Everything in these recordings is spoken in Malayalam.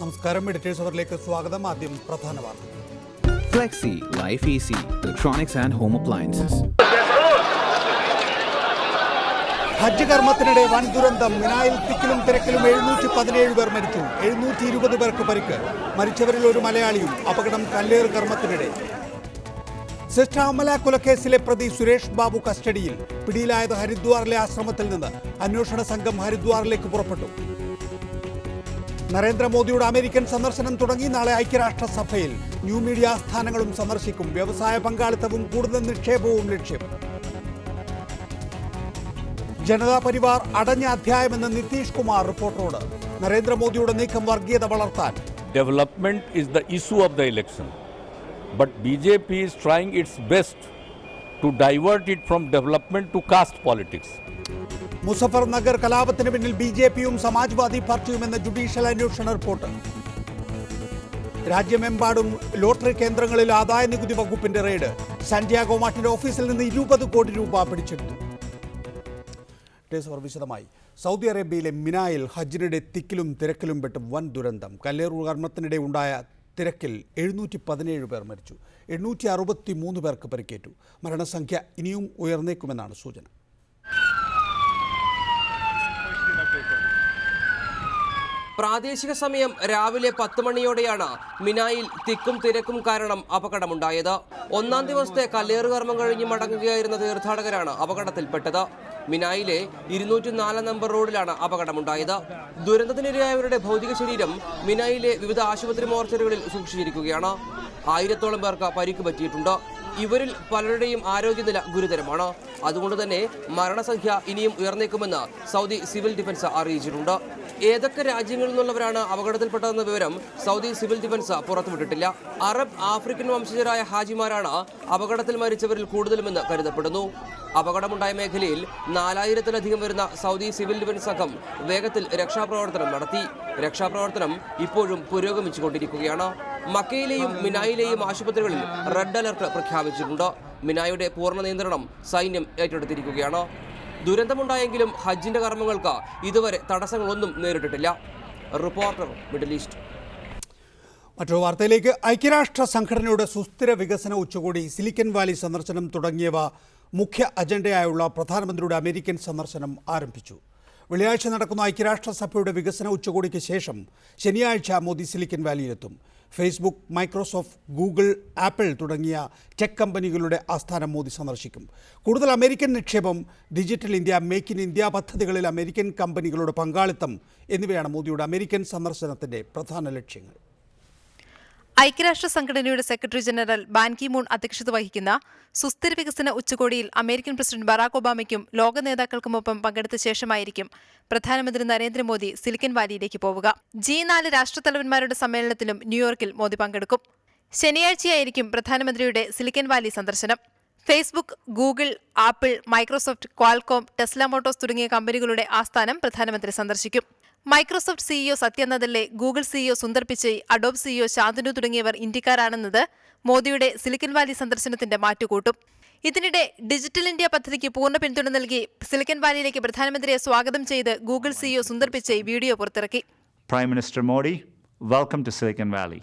നമസ്കാരം, എഡിറ്റേഴ്സ് അവറിലേക്ക് സ്വാഗതം. ആദ്യം പ്രധാന വാർത്തകൾ. Flexi, Life Easy, Electronics and Home Appliances. ഹജ്ജ് കർമ്മത്തിനിടെ വൻ ദുരന്തം. മിനായിൽ തിക്കിലും തിരക്കിലും 717 പേർ മരിച്ചു, 720 പേർക്ക് പരിക്ക്. മരിച്ചവരിൽ ഒരു മലയാളിയും. അപകടം കല്ലേറ് കർമ്മത്തിനിടെ. സിസ്റ്റർ അമല കൊലക്കേസിലെ പ്രതി സുരേഷ് ബാബു കസ്റ്റഡിയിൽ. പിടിയിലായത് ഹരിദ്വാറിലെ ആശ്രമത്തിൽ നിന്ന്. അന്വേഷണ സംഘം ഹരിദ്വാറിലേക്ക് പുറപ്പെട്ടു. നരേന്ദ്രമോദിയുടെ അമേരിക്കൻ സന്ദർശനം തുടങ്ങി. നാളെ ഐക്യരാഷ്ട്രസഭയിൽ ന്യൂ മീഡിയ ആസ്ഥാനങ്ങളും സന്ദർശിക്കും. വ്യവസായ പങ്കാളിത്തവും കൂടുതൽ നിക്ഷേപവും ലക്ഷ്യം. ജനതാ പരിവാർ അടഞ്ഞ അധ്യായമെന്ന് നിതീഷ് കുമാർ റിപ്പോർട്ടറോട്. നരേന്ദ്രമോദിയുടെ നീക്കം വർഗീയത വളർത്താൻ. Development is the issue of the election, but BJP is trying its best to divert it from development to caste politics. Muzaffar Nagar കലാപത്തിന് പിന്നിൽ BJPയും സമാജ്വാദി പാർട്ടിയുമെന്ന ജുഡീഷ്യൽ അന്വേഷണ റിപ്പോർട്ട്. രാജ്യമെമ്പാടും ലോട്ടറി കേന്ദ്രങ്ങളിൽ ആദായ നികുതി വകുപ്പിന്റെ റെയ്ഡ്. സാന്റിയാഗോ മാർട്ടിന്റെ ഓഫീസിൽ നിന്ന് 20 കോടി രൂപ പിടിച്ചെടുത്തു. വിശദമായി. സൗദി അറേബ്യയിലെ മിനായിൽ ഹജ്ജിനിടെ തിക്കിലും തിരക്കിലും പെട്ട് വൻ ദുരന്തം. കല്ലേറു കർമ്മത്തിനിടെ ഉണ്ടായ തിരക്കിൽ 717 പേർ മരിച്ചു, 863 പേർക്ക് പരിക്കേറ്റു. മരണസംഖ്യ ഇനിയും ഉയർന്നേക്കുമെന്നാണ് സൂചന. പ്രാദേശിക സമയം രാവിലെ 10 മണിയോടെയാണ് മിനായിൽ തിക്കും തിരക്കും കാരണം അപകടമുണ്ടായത്. ഒന്നാം ദിവസത്തെ കല്ലേറ് കർമ്മം കഴിഞ്ഞ് മടങ്ങുകയായിരുന്ന തീർത്ഥാടകരാണ് അപകടത്തിൽപ്പെട്ടത്. മിനായിലെ 204 നമ്പർ റോഡിലാണ് അപകടമുണ്ടായത്. ദുരന്തത്തിനിരയായവരുടെ ഭൗതിക ശരീരം മിനായിലെ വിവിധ ആശുപത്രി മോർച്ചറികളിൽ സൂക്ഷിച്ചിരിക്കുകയാണ്. 1000-ഓളം പേർക്ക് പരിക്ക് പറ്റിയിട്ടുണ്ട്. ഇവരിൽ പലരുടെയും ആരോഗ്യനില ഗുരുതരമാണ്. അതുകൊണ്ട് തന്നെ മരണസംഖ്യ ഇനിയും ഉയർന്നേക്കുമെന്ന് സൗദി സിവിൽ ഡിഫൻസ് അറിയിച്ചിട്ടുണ്ട്. ഏതൊക്കെ രാജ്യങ്ങളിൽ നിന്നുള്ളവരാണ് അപകടത്തിൽപ്പെട്ടതെന്ന വിവരം സൗദി സിവിൽ ഡിഫൻസ് പുറത്തുവിട്ടിട്ടില്ല. അറബ് ആഫ്രിക്കൻ വംശജരായ ഹാജിമാരാണ് അപകടത്തിൽ മരിച്ചവരിൽ കൂടുതലുമെന്ന് കരുതപ്പെടുന്നു. അപകടമുണ്ടായ മേഖലയിൽ 4000-ലധികം വരുന്ന സൗദി സിവിൽ ഡിഫൻസ് സംഘം വേഗത്തിൽ രക്ഷാപ്രവർത്തനം നടത്തി. രക്ഷാപ്രവർത്തനം ഇപ്പോഴും പുരോഗമിച്ചുകൊണ്ടിരിക്കുകയാണ്. മക്കയിലെയും മിനായിലെയും ആശുപത്രികളിൽ റെഡ് അലർട്ട് പ്രഖ്യാപിച്ചിട്ടുണ്ട്. മിനായുടെ പൂർണ്ണ നിയന്ത്രണം സൈന്യം ഏറ്റെടുത്തിരിക്കുകയാണ്. ദുരന്തമുണ്ടായെങ്കിലും ഹജ്ജിന്റെ കർമ്മങ്ങൾക്ക് ഇതുവരെ തടസ്സങ്ങളൊന്നും നേരിട്ടിട്ടില്ല. Reporter, Middle East. മറ്റൊരു വാർത്തയിലേക്ക്. ഐക്യരാഷ്ട്ര സംഘടനയുടെ സുസ്ഥിര വികസന ഉച്ചകോടി, സിലിക്കൺ വാലി സന്ദർശനം തുടങ്ങിയവ മുഖ്യ അജണ്ടയായുള്ള പ്രധാനമന്ത്രിയുടെ അമേരിക്കൻ സന്ദർശനം ആരംഭിച്ചു. വെള്ളിയാഴ്ച നടക്കുന്ന ഐക്യരാഷ്ട്രസഭയുടെ വികസന ഉച്ചകോടിക്ക് ശേഷം ശനിയാഴ്ച മോദി സിലിക്കൺ വാലിയിലെത്തും. ഫേസ്ബുക്ക്, മൈക്രോസോഫ്റ്റ്, ഗൂഗിൾ, ആപ്പിൾ തുടങ്ങിയ ടെക് കമ്പനികളുടെ ആസ്ഥാനം മോദി സന്ദർശിക്കും. കൂടുതൽ അമേരിക്കൻ നിക്ഷേപം, Digital India, Make in India പദ്ധതികളിൽ അമേരിക്കൻ കമ്പനികളുടെ പങ്കാളിത്തം എന്നിവയാണ് മോദിയുടെ അമേരിക്കൻ സന്ദർശനത്തിന്റെ പ്രധാന ലക്ഷ്യങ്ങൾ. ഐക്യരാഷ്ട്ര സംഘടനയുടെ secretary general Ban Ki Moon അധ്യക്ഷത വഹിക്കുന്ന സുസ്ഥിര വികസന ഉച്ചകോടിയിൽ അമേരിക്കൻ പ്രസിഡന്റ് ബറാക് ഒബാമയ്ക്കും ലോക നേതാക്കൾക്കുമൊപ്പം പങ്കെടുത്ത ശേഷമായിരിക്കും പ്രധാനമന്ത്രി നരേന്ദ്രമോദി സിലിക്കൺ വാലിയിലേക്ക് പോവുക. G4 രാഷ്ട്രത്തലവന്മാരുടെ സമ്മേളനത്തിലും ന്യൂയോർക്കിൽ മോദി പങ്കെടുക്കും. ശനിയാഴ്ചയായിരിക്കും പ്രധാനമന്ത്രിയുടെ സിലിക്കൺ വാലി സന്ദർശനം. Facebook, Google, Apple, Microsoft, Qualcomm, Tesla Motors തുടങ്ങിയ കമ്പനികളുടെ ആസ്ഥാനം പ്രധാനമന്ത്രി സന്ദർശിക്കും. Microsoft CEO Satya Nadella, Google CEO Sundar Pichai, Adobe CEO Shantanu തുടങ്ങിയവർ ഇന്ത്യക്കാരാണെന്നത് മോദിയുടെ സിലിക്കൺ വാലി സന്ദർശനത്തിന്റെ മാറ്റുകൂട്ടും. ഇതിനിടെ ഡിജിറ്റൽ ഇന്ത്യ പദ്ധതിക്ക് പൂർണ്ണ പിന്തുണ നൽകി സിലിക്കൺ വാലിയിലേക്ക് പ്രധാനമന്ത്രിയെ സ്വാഗതം ചെയ്ത് Google CEO Sundar Pichai video പുറത്തിറക്കി. Prime Minister Modi, welcome to Silicon Valley.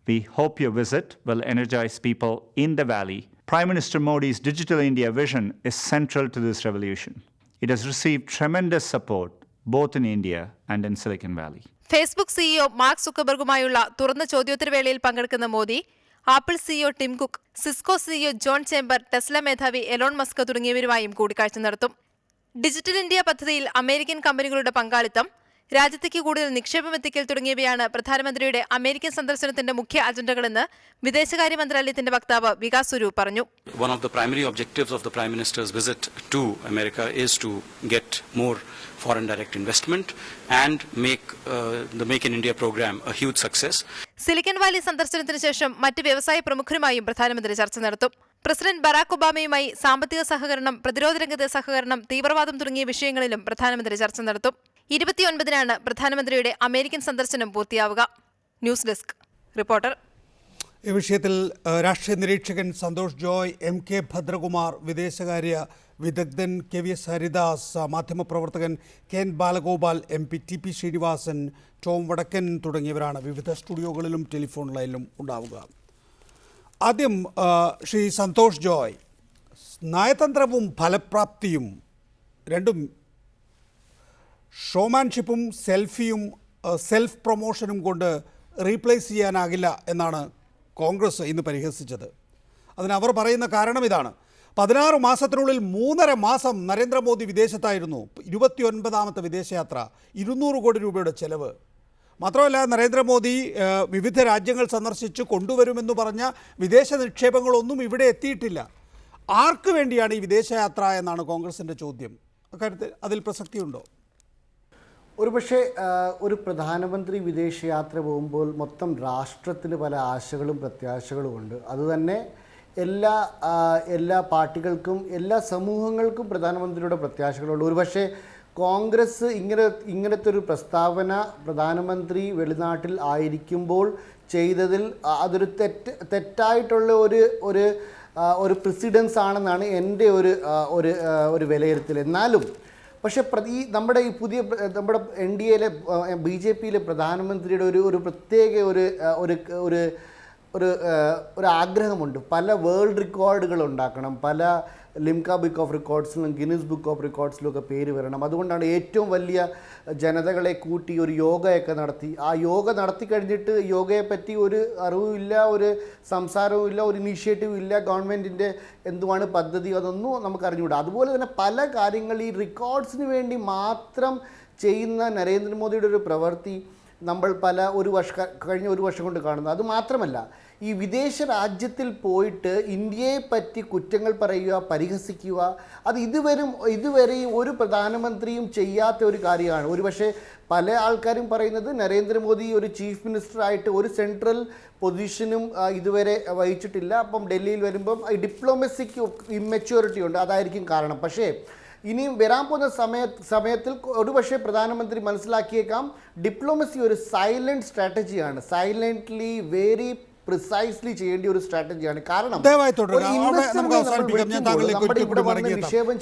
We hope your visit will energize people in the valley. Prime Minister Modi's Digital India vision is central to this revolution. It has received tremendous support both in India and in Silicon Valley. Facebook CEO Mark സുക്കർബർഗുമായുള്ള തുറന്ന ചോദ്യോത്തരവേളയിൽ പങ്കെടുക്കുന്ന Modi Apple CEO Tim Cook, Cisco CEO John Chamber, Tesla മേധാവി എലോൺ മസ്ക് തുടങ്ങിയവരുമായും കൂടിക്കാഴ്ച നടത്തും. ഡിജിറ്റൽ ഇന്ത്യ പദ്ധതിയിൽ അമേരിക്കൻ കമ്പനികളുടെ പങ്കാളിത്തം, രാജ്യത്തേക്ക് കൂടുതൽ നിക്ഷേപം എത്തിക്കൽ തുടങ്ങിയവയാണ് പ്രധാനമന്ത്രിയുടെ അമേരിക്കൻ സന്ദർശനത്തിന്റെ മുഖ്യ അജണ്ടകളെന്ന് വിദേശകാര്യ മന്ത്രാലയത്തിന്റെ വക്താവ് വികാസ് സ്വരൂപ് പറഞ്ഞു. One of the primary objectives of the Prime Minister's visit to America is to get more foreign direct investment and make the Make in India program a huge success. Silicon valley സന്ദർശനത്തിന് ശേഷം മറ്റ് വ്യവസായ പ്രമുഖരുമായും പ്രധാനമന്ത്രി ചർച്ച നടത്തും. പ്രസിഡന്റ് ബറാക് ഒബാമയുമായി സാമ്പത്തിക സഹകരണം, പ്രതിരോധ രംഗത്തെ സഹകരണം, തീവ്രവാദം തുടങ്ങിയ വിഷയങ്ങളിലും പ്രധാനമന്ത്രി ചർച്ച നടത്തും. 29-നാണ് പ്രധാനമന്ത്രിയുടെ അമേരിക്കൻ സന്ദർശനം പൂർത്തിയാവുക. News desk, reporter. ഈ വിഷയത്തിൽ രാഷ്ട്രീയ നിരീക്ഷകൻ സന്തോഷ് ജോയ്, MK ഭദ്രകുമാർ, വിദേശകാര്യ വിദഗ്ധൻ KVS ഹരിദാസ്, മാധ്യമപ്രവർത്തകൻ KN Balagopal MP, TP Sreenivasan, Tom Vadakkan തുടങ്ങിയവരാണ് വിവിധ സ്റ്റുഡിയോകളിലും ടെലിഫോൺ ലൈനിലും ഉണ്ടാവുക. ആദ്യം ശ്രീ സന്തോഷ് ജോയ്, നയതന്ത്രവും ഫലപ്രാപ്തിയും രണ്ടും ഷോമാൻഷിപ്പും സെൽഫിയും സെൽഫ് പ്രൊമോഷനും കൊണ്ട് റീപ്ലേസ് ചെയ്യാനാകില്ല എന്നാണ് കോൺഗ്രസ് ഇന്ന് പരിഹസിച്ചത്. അതിനവർ പറയുന്ന കാരണം ഇതാണ്: 16 മാസത്തിനുള്ളിൽ 3.5 മാസം നരേന്ദ്രമോദി വിദേശത്തായിരുന്നു. 29ാമത്തെ വിദേശയാത്ര, 200 കോടി രൂപയുടെ ചെലവ്. മാത്രമല്ല, നരേന്ദ്രമോദി വിവിധ രാജ്യങ്ങൾ സന്ദർശിച്ച് കൊണ്ടുവരുമെന്ന് പറഞ്ഞ വിദേശ നിക്ഷേപങ്ങളൊന്നും ഇവിടെ എത്തിയിട്ടില്ല. ആർക്ക് വേണ്ടിയാണ് ഈ വിദേശയാത്ര എന്നാണ് കോൺഗ്രസിൻ്റെ ചോദ്യം. അക്കാര്യത്തിൽ അതിൽ പ്രസക്തിയുണ്ടോ? ഒരുപക്ഷെ ഒരു പ്രധാനമന്ത്രി വിദേശയാത്ര പോകുമ്പോൾ മൊത്തം രാഷ്ട്രത്തിന് പല ആശകളും പ്രത്യാശകളുമുണ്ട്. അതുതന്നെ എല്ലാ പാർട്ടികൾക്കും എല്ലാ സമൂഹങ്ങൾക്കും പ്രധാനമന്ത്രിയുടെ പ്രത്യാശകളുണ്ട്. ഒരുപക്ഷെ കോൺഗ്രസ് ഇങ്ങനത്തെ ഒരു പ്രസ്താവന പ്രധാനമന്ത്രി വെളിനാട്ടിൽ ആയിരിക്കുമ്പോൾ ചെയ്തതിൽ അതൊരു തെറ്റായിട്ടുള്ള ഒരു പ്രസിഡൻസ് ആണെന്നാണ് എൻ്റെ ഒരു വിലയിരുത്തൽ. എന്നാലും പക്ഷേ നമ്മുടെ NDAയിലെ BJPയിലെ പ്രധാനമന്ത്രിയുടെ ഒരു പ്രത്യേക ഒരു ആഗ്രഹമുണ്ട്. പല വേൾഡ് റെക്കോർഡുകൾ ഉണ്ടാക്കണം, പല ലിംക ബുക്ക് ഓഫ് റെക്കോർഡ്സിലും ഗിന്നസ് ബുക്ക് ഓഫ് റെക്കോർഡ്സിലും ഒക്കെ പേര് വരണം. അതുകൊണ്ടാണ് ഏറ്റവും വലിയ ജനതകളെ കൂട്ടി ഒരു യോഗയൊക്കെ നടത്തി. ആ യോഗ നടത്തി കഴിഞ്ഞിട്ട് യോഗയെപ്പറ്റി ഒരു അറിവുമില്ല, ഒരു സംസാരവും ഇല്ല, ഒരു ഇനീഷ്യേറ്റീവും ഇല്ല, ഗവൺമെൻറ്റിൻ്റെ എന്തുവാണ് പദ്ധതി അതൊന്നും നമുക്ക് അറിഞ്ഞുകൂടാ. അതുപോലെ തന്നെ പല കാര്യങ്ങൾ ഈ റെക്കോർഡ്സിന് വേണ്ടി മാത്രം ചെയ്യുന്ന നരേന്ദ്രമോദിയുടെ ഒരു പ്രവൃത്തി നമ്മൾ കഴിഞ്ഞ ഒരു വർഷം കൊണ്ട് കാണുന്നു. അതുമാത്രമല്ല, ഈ വിദേശ രാജ്യത്തിൽ പോയിട്ട് ഇന്ത്യയെ പറ്റി കുറ്റങ്ങൾ പറയുക, പരിഹസിക്കുക, അത് ഇതുവരെയും ഒരു പ്രധാനമന്ത്രിയും ചെയ്യാത്ത ഒരു കാര്യമാണ്. ഒരുപക്ഷെ പല ആൾക്കാരും പറയുന്നത് നരേന്ദ്രമോദി ഒരു ചീഫ് മിനിസ്റ്ററായിട്ട് ഒരു സെൻട്രൽ പൊസിഷനും ഇതുവരെ വഹിച്ചിട്ടില്ല. അപ്പം ഡൽഹിയിൽ വരുമ്പം ഡിപ്ലോമസിക്ക് ഇമ്മെച്യൂരിറ്റി ഉണ്ട്, അതായിരിക്കും കാരണം. പക്ഷേ ഇനിയും വരാൻ പോകുന്ന സമയത്തിൽ ഒരുപക്ഷെ പ്രധാനമന്ത്രി മനസ്സിലാക്കിയേക്കാം ഡിപ്ലോമസി ഒരു സൈലൻറ്റ് സ്ട്രാറ്റജിയാണ്, സൈലൻ്റ്ലി വെരി പ്രിസൈസ്ലി ചെയ്യേണ്ട ഒരു സ്ട്രാറ്റജിയാണ്. കാരണം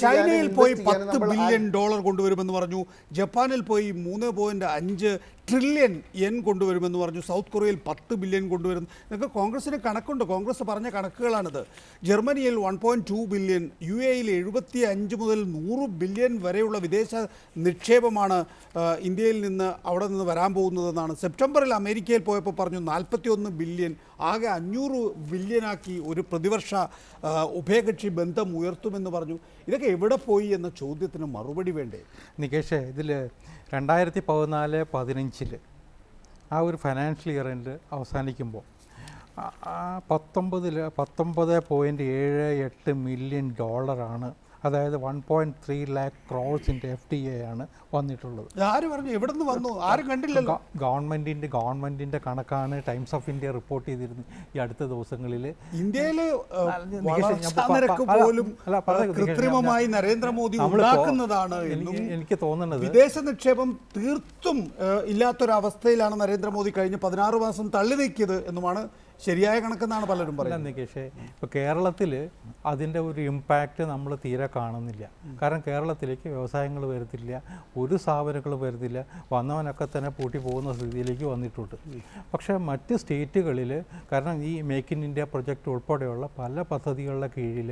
ചൈനയിൽ പോയി $10 ബില്യൺ കൊണ്ടുവരുമെന്ന് പറഞ്ഞു, ജപ്പാനിൽ പോയി 3.5 ട്രില്യൺ yen കൊണ്ടുവരുമെന്ന് പറഞ്ഞു, സൗത്ത് കൊറിയയിൽ 10 ബില്യൺ കൊണ്ടുവരുന്നു. ഇതൊക്കെ കോൺഗ്രസിന് കണക്കുണ്ട്, കോൺഗ്രസ് പറഞ്ഞ കണക്കുകളാണിത്. ജർമ്മനിയിൽ 1.2 ബില്യൺ, UAEയിൽ 75 മുതൽ 100 ബില്യൺ വരെയുള്ള വിദേശ നിക്ഷേപമാണ് ഇന്ത്യയിൽ നിന്ന് അവിടെ നിന്ന് വരാൻ പോകുന്നതെന്നാണ്. സെപ്റ്റംബറിൽ അമേരിക്കയിൽ പോയപ്പോൾ പറഞ്ഞു 41 ബില്യൺ, ആകെ 500 ബില്യനാക്കി ഒരു പ്രതിവർഷ ഉഭയകക്ഷി ബന്ധം ഉയർത്തുമെന്ന് പറഞ്ഞു. ഇതൊക്കെ എവിടെ പോയി എന്ന ചോദ്യത്തിന് മറുപടി വേണ്ടേ? നികേഷ്, ഇതിൽ 2014-15 ആ ഒരു ഫൈനാൻഷ്യൽ ഇയറിൻ്റെ അവസാനിക്കുമ്പോൾ 19.78 മില്യൺ ഡോളറാണ്, അതായത് 1.3 lakh ക്രോഴ്സിൻ്റെ FTA ആണ് വന്നിട്ടുള്ളത്. ആര് പറഞ്ഞു? എവിടെ നിന്ന് വന്നു? ആരും കണ്ടില്ലല്ലോ. ഗവൺമെൻറ്റിൻ്റെ കണക്കാണ് ടൈംസ് ഓഫ് ഇന്ത്യ റിപ്പോർട്ട് ചെയ്തിരുന്നത് ഈ അടുത്ത ദിവസങ്ങളിൽ. ഇന്ത്യയിൽ പോലും കൃത്രിമമായി നരേന്ദ്രമോദി ഉണ്ടാക്കുന്നതാണ് എനിക്ക് തോന്നുന്നത്. വിദേശ നിക്ഷേപം തീർത്തും ഇല്ലാത്തൊരവസ്ഥയിലാണ് നരേന്ദ്രമോദി കഴിഞ്ഞ 16 മാസം തള്ളി നീക്കിയത് എന്നുമാണ് ശരിയായ കണക്കെന്നാണ് പലരും പറയുന്നത്. നികേഷേ, ഇപ്പോൾ കേരളത്തിൽ അതിൻ്റെ ഒരു ഇമ്പാക്റ്റ് നമ്മൾ തീരെ കാണുന്നില്ല. കാരണം കേരളത്തിലേക്ക് വ്യവസായങ്ങൾ വരുത്തില്ല, ഒരു സ്ഥാപനങ്ങളും വരുത്തില്ല, വന്നവനൊക്കെ തന്നെ പൂട്ടി പോകുന്ന സ്ഥിതിയിലേക്ക് വന്നിട്ടുണ്ട്. പക്ഷേ മറ്റ് സ്റ്റേറ്റുകളിൽ, കാരണം ഈ മേക്ക് ഇൻ ഇന്ത്യ പ്രൊജക്റ്റ് ഉൾപ്പെടെയുള്ള പല പദ്ധതികളുടെ കീഴിൽ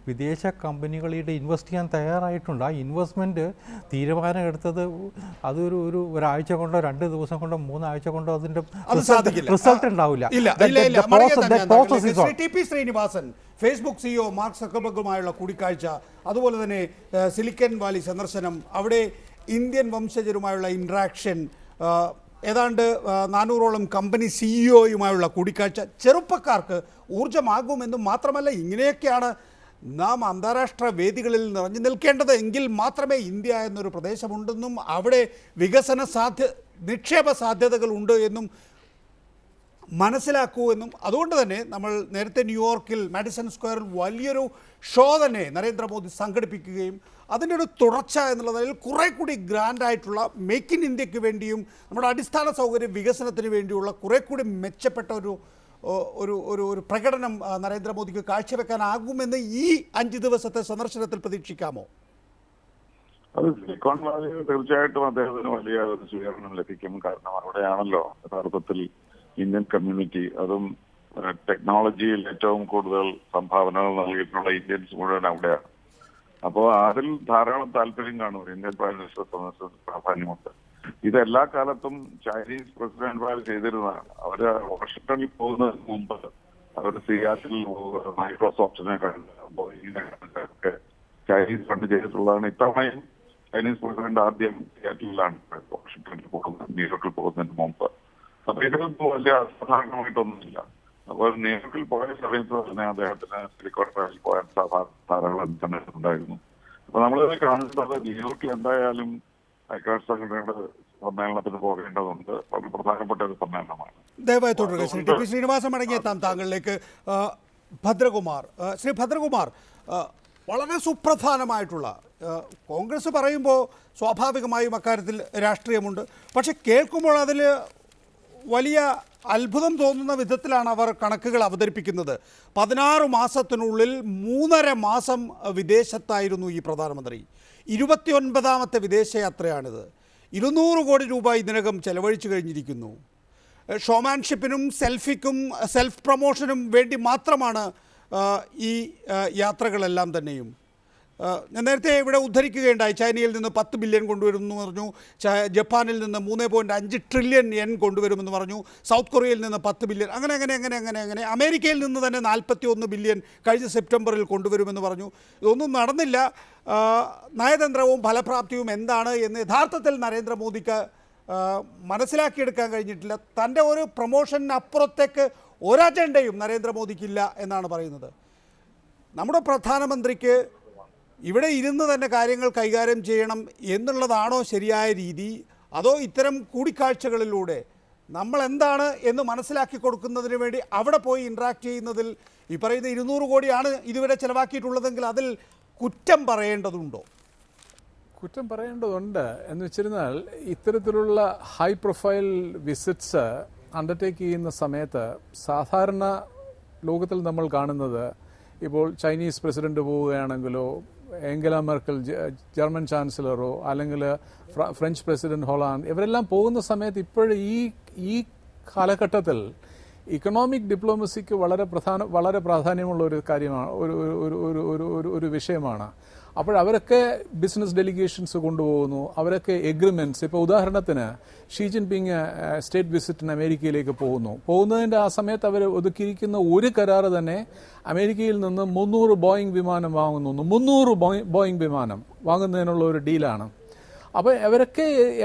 വിദേശ കമ്പനികളുടെ ഇൻവെസ്റ്റ് ചെയ്യാൻ തയ്യാറായിട്ടുണ്ട്. ആ ഇൻവെസ്റ്റ്മെൻറ്റ് തീരുമാനം എടുത്തത് അതൊരു ഒരാഴ്ച കൊണ്ടോ 2 ദിവസം കൊണ്ടോ 3 ആഴ്ച കൊണ്ടോ അതിൻ്റെ റിസൾട്ട് ഉണ്ടാവില്ല. TP Srinivasan, Facebook CEO Mark സക്കർബർഗുമായുള്ള കൂടിക്കാഴ്ച, അതുപോലെ തന്നെ സിലിക്കൻ വാലി സന്ദർശനം, അവിടെ ഇന്ത്യൻ വംശജരുമായുള്ള ഇൻട്രാക്ഷൻ, ഏതാണ്ട് 400ഓളം കമ്പനി CEOയുമായുള്ള കൂടിക്കാഴ്ച ചെറുപ്പക്കാർക്ക് ഊർജ്ജമാകുമെന്നും മാത്രമല്ല, ഇങ്ങനെയൊക്കെയാണ് നാം അന്താരാഷ്ട്ര വേദികളിൽ നിറഞ്ഞു നിൽക്കേണ്ടത് എങ്കിൽ മാത്രമേ ഇന്ത്യ എന്നൊരു പ്രദേശമുണ്ടെന്നും അവിടെ നിക്ഷേപ സാധ്യതകൾ ഉണ്ട് എന്നും മനസ്സിലാക്കൂ എന്നും. അതുകൊണ്ട് തന്നെ നമ്മൾ നേരത്തെ ന്യൂയോർക്കിൽ മാഡിസൺ സ്ക്വയറിൽ വലിയൊരു ഷോ തന്നെ നരേന്ദ്രമോദി സംഘടിപ്പിക്കുകയും അതിൻ്റെ ഒരു തുടർച്ച എന്നുള്ളതിൽ കുറേ കൂടി ഗ്രാൻഡായിട്ടുള്ള മേക്ക് ഇൻ ഇന്ത്യക്ക് വേണ്ടിയും നമ്മുടെ അടിസ്ഥാന സൗകര്യ വികസനത്തിന് വേണ്ടിയുള്ള കുറേ കൂടി മെച്ചപ്പെട്ട ഒരു ഒരു ഒരു ഒരു പ്രകടനം നരേന്ദ്രമോദിക്ക് കാഴ്ചവെക്കാനാകുമെന്ന് ഈ 5 ദിവസത്തെ സന്ദർശനത്തിൽ പ്രതീക്ഷിക്കാമോ? അത് സിലിക്കോൺ വാലി തീർച്ചയായിട്ടും അദ്ദേഹത്തിന് വലിയ ഒരു സ്വീകരണം ലഭിക്കും. കാരണം അവിടെയാണല്ലോ യഥാർത്ഥത്തിൽ ഇന്ത്യൻ കമ്മ്യൂണിറ്റി, അതും ടെക്നോളജിയിൽ ഏറ്റവും കൂടുതൽ സംഭാവനകൾ നൽകിയിട്ടുള്ള ഇന്ത്യൻസ് മുഴുവൻ അവിടെയാണ്. അപ്പോൾ അതിൽ ധാരാളം താല്പര്യം കാണും. ഇന്ത്യൻ പ്രൈം മിനിസ്റ്റർ സന്ദർശനത്തിന് പ്രാധാന്യമുണ്ട്. ഇതെല്ലാ കാലത്തും ചൈനീസ് പ്രസിഡന്റ്മാർ ചെയ്തിരുന്നതാണ്. അവര് വാഷിംഗ്ടണിൽ പോകുന്നതിന് മുമ്പ് അവർ സിയാറ്റിൽ മൈക്രോസോഫ്റ്റിനെ കണ്ട് ബോയിങ്ങിനെ കണ്ടൊക്കെ ചൈനീസ് ഫണ്ട് ചെയ്തിട്ടുള്ളതാണ്. ഇത്തവണയും ചൈനീസ് പ്രസിഡന്റ് ആദ്യം സിയാറ്റിലാണ് വാഷിംഗ്ടണിൽ പോകുന്നത്, ന്യൂയോർക്കിൽ പോകുന്നതിന് മുമ്പ്. അപ്പൊ ഇതിനൊന്നും വലിയ അസാധാരണമായിട്ടൊന്നുമില്ല. അപ്പോൾ ന്യൂയോർക്കിൽ പോയ സമയത്ത് തന്നെ അദ്ദേഹത്തിന് സിലിക്കോൺ വാലിയിൽ പോയാൽ ധാരാളം ഇന്റർനെറ്റ് ഉണ്ടായിരുന്നു. അപ്പൊ നമ്മളിത് കാണുന്നത് ന്യൂയോർക്കിൽ എന്തായാലും ഐക്യരാഷ്ട്ര സംഘടനയുടെ സമ്മേളനത്തിന് പോകേണ്ടതുണ്ട്. വളരെ പ്രധാനപ്പെട്ട ഒരു സമ്മേളനമാണ്. ദയവായി തുടരുക. ശ്രീ ടി പി ശ്രീനിവാസൻ മടങ്ങിയെത്താം താങ്കളിലേക്ക്. ഭദ്രകുമാർ, ശ്രീ ഭദ്രകുമാർ, വളരെ സുപ്രധാനമായിട്ടുള്ള കോൺഗ്രസ് പറയുമ്പോൾ സ്വാഭാവികമായും അക്കാര്യത്തിൽ രാഷ്ട്രീയമുണ്ട്. പക്ഷെ കേൾക്കുമ്പോൾ അതിൽ വലിയ അത്ഭുതം തോന്നുന്ന വിധത്തിലാണ് അവർ കണക്കുകൾ അവതരിപ്പിക്കുന്നത്. 16 മാസത്തിനുള്ളിൽ 3.5 മാസം വിദേശത്തായിരുന്നു ഈ പ്രധാനമന്ത്രി. 29ാമത്തെ വിദേശയാത്രയാണിത്. 200 കോടി രൂപ ഇതിനകം ചെലവഴിച്ചു കഴിഞ്ഞിരിക്കുന്നു. ഷോമാൻഷിപ്പിനും സെൽഫിക്കും സെൽഫ് പ്രൊമോഷനും വേണ്ടി മാത്രമാണ് ഈ യാത്രകളെല്ലാം തന്നെയും. ഞാൻ നേരത്തെ ഇവിടെ ഉദ്ധരിക്കുകയുണ്ടായി, ചൈനയിൽ നിന്ന് 10 ബില്യൺ കൊണ്ടുവരുമെന്ന് പറഞ്ഞു, ജപ്പാനിൽ നിന്ന് 3.5 ട്രില്യൺ yen കൊണ്ടുവരുമെന്ന് പറഞ്ഞു, സൗത്ത് കൊറിയയിൽ നിന്ന് 10 ബില്യൺ, അങ്ങനെ അമേരിക്കയിൽ നിന്ന് തന്നെ 41 ബില്യൺ കഴിഞ്ഞ സെപ്റ്റംബറിൽ കൊണ്ടുവരുമെന്ന് പറഞ്ഞു. ഇതൊന്നും നടന്നില്ല. നയതന്ത്രവും ഫലപ്രാപ്തിയും എന്താണ് എന്ന് യഥാർത്ഥത്തിൽ നരേന്ദ്രമോദിക്ക് മനസ്സിലാക്കിയെടുക്കാൻ കഴിഞ്ഞിട്ടില്ല. തൻ്റെ ഒരു പ്രൊമോഷനപ്പുറത്തേക്ക് ഒരു അജണ്ടയും നരേന്ദ്രമോദിക്കില്ല എന്നാണ് പറയുന്നത്. നമ്മുടെ പ്രധാനമന്ത്രിക്ക് ഇവിടെ ഇരുന്ന് തന്നെ കാര്യങ്ങൾ കൈകാര്യം ചെയ്യണം എന്നുള്ളതാണോ ശരിയായ രീതി, അതോ ഇത്തരം കൂടിക്കാഴ്ചകളിലൂടെ നമ്മൾ എന്താണ് എന്ന് മനസ്സിലാക്കി കൊടുക്കുന്നതിന് വേണ്ടി അവിടെ പോയി ഇൻട്രാക്ട് ചെയ്യുന്നതിൽ ഈ പറയുന്ന 200 കോടിയാണ് ഇതുവരെ ചിലവാക്കിയിട്ടുള്ളതെങ്കിൽ അതിൽ കുറ്റം പറയേണ്ടതുണ്ടോ? കുറ്റം പറയേണ്ടതുണ്ട് എന്ന് വെച്ചിരുന്നാൽ ഇത്തരത്തിലുള്ള ഹൈ പ്രൊഫൈൽ വിസിറ്റ്സ് അണ്ടർടേക്ക് ചെയ്യുന്ന സമയത്ത് സാധാരണ ലോകത്തിൽ നമ്മൾ കാണുന്നത്, ഇപ്പോൾ ചൈനീസ് പ്രസിഡന്റ് പോവുകയാണെങ്കിലോ ഏംഗല മെർക്കൽ ജർമ്മൻ ചാൻസലറോ അല്ലെങ്കിൽ ഫ്രഞ്ച് പ്രസിഡന്റ് ഹോളാൻഡ്, ഇവരെല്ലാം പോകുന്ന സമയത്ത് ഇപ്പോഴും ഈ കാലഘട്ടത്തിൽ ഇക്കണോമിക് ഡിപ്ലോമസിക്ക് വളരെ പ്രാധാന്യമുള്ള ഒരു കാര്യമാണ്, ഒരു വിഷയമാണ്. അപ്പോൾ അവരൊക്കെ ബിസിനസ് ഡെലിഗേഷൻസ് കൊണ്ടുപോകുന്നു, അവരൊക്കെ എഗ്രിമെന്റ്സ്. ഇപ്പോൾ ഉദാഹരണത്തിന് ഷീ ജിൻപിങ് സ്റ്റേറ്റ് വിസിറ്റിന് അമേരിക്കയിലേക്ക് പോകുന്നതിൻ്റെ ആ സമയത്ത് അവർ ഒതുക്കിയിരിക്കുന്ന ഒരു കരാറ് തന്നെ അമേരിക്കയിൽ നിന്ന് 300 ബോയിങ് വിമാനം വാങ്ങുന്നു. 300 ബോയിങ് വിമാനം വാങ്ങുന്നതിനുള്ള ഒരു ഡീലാണ്. അപ്പോൾ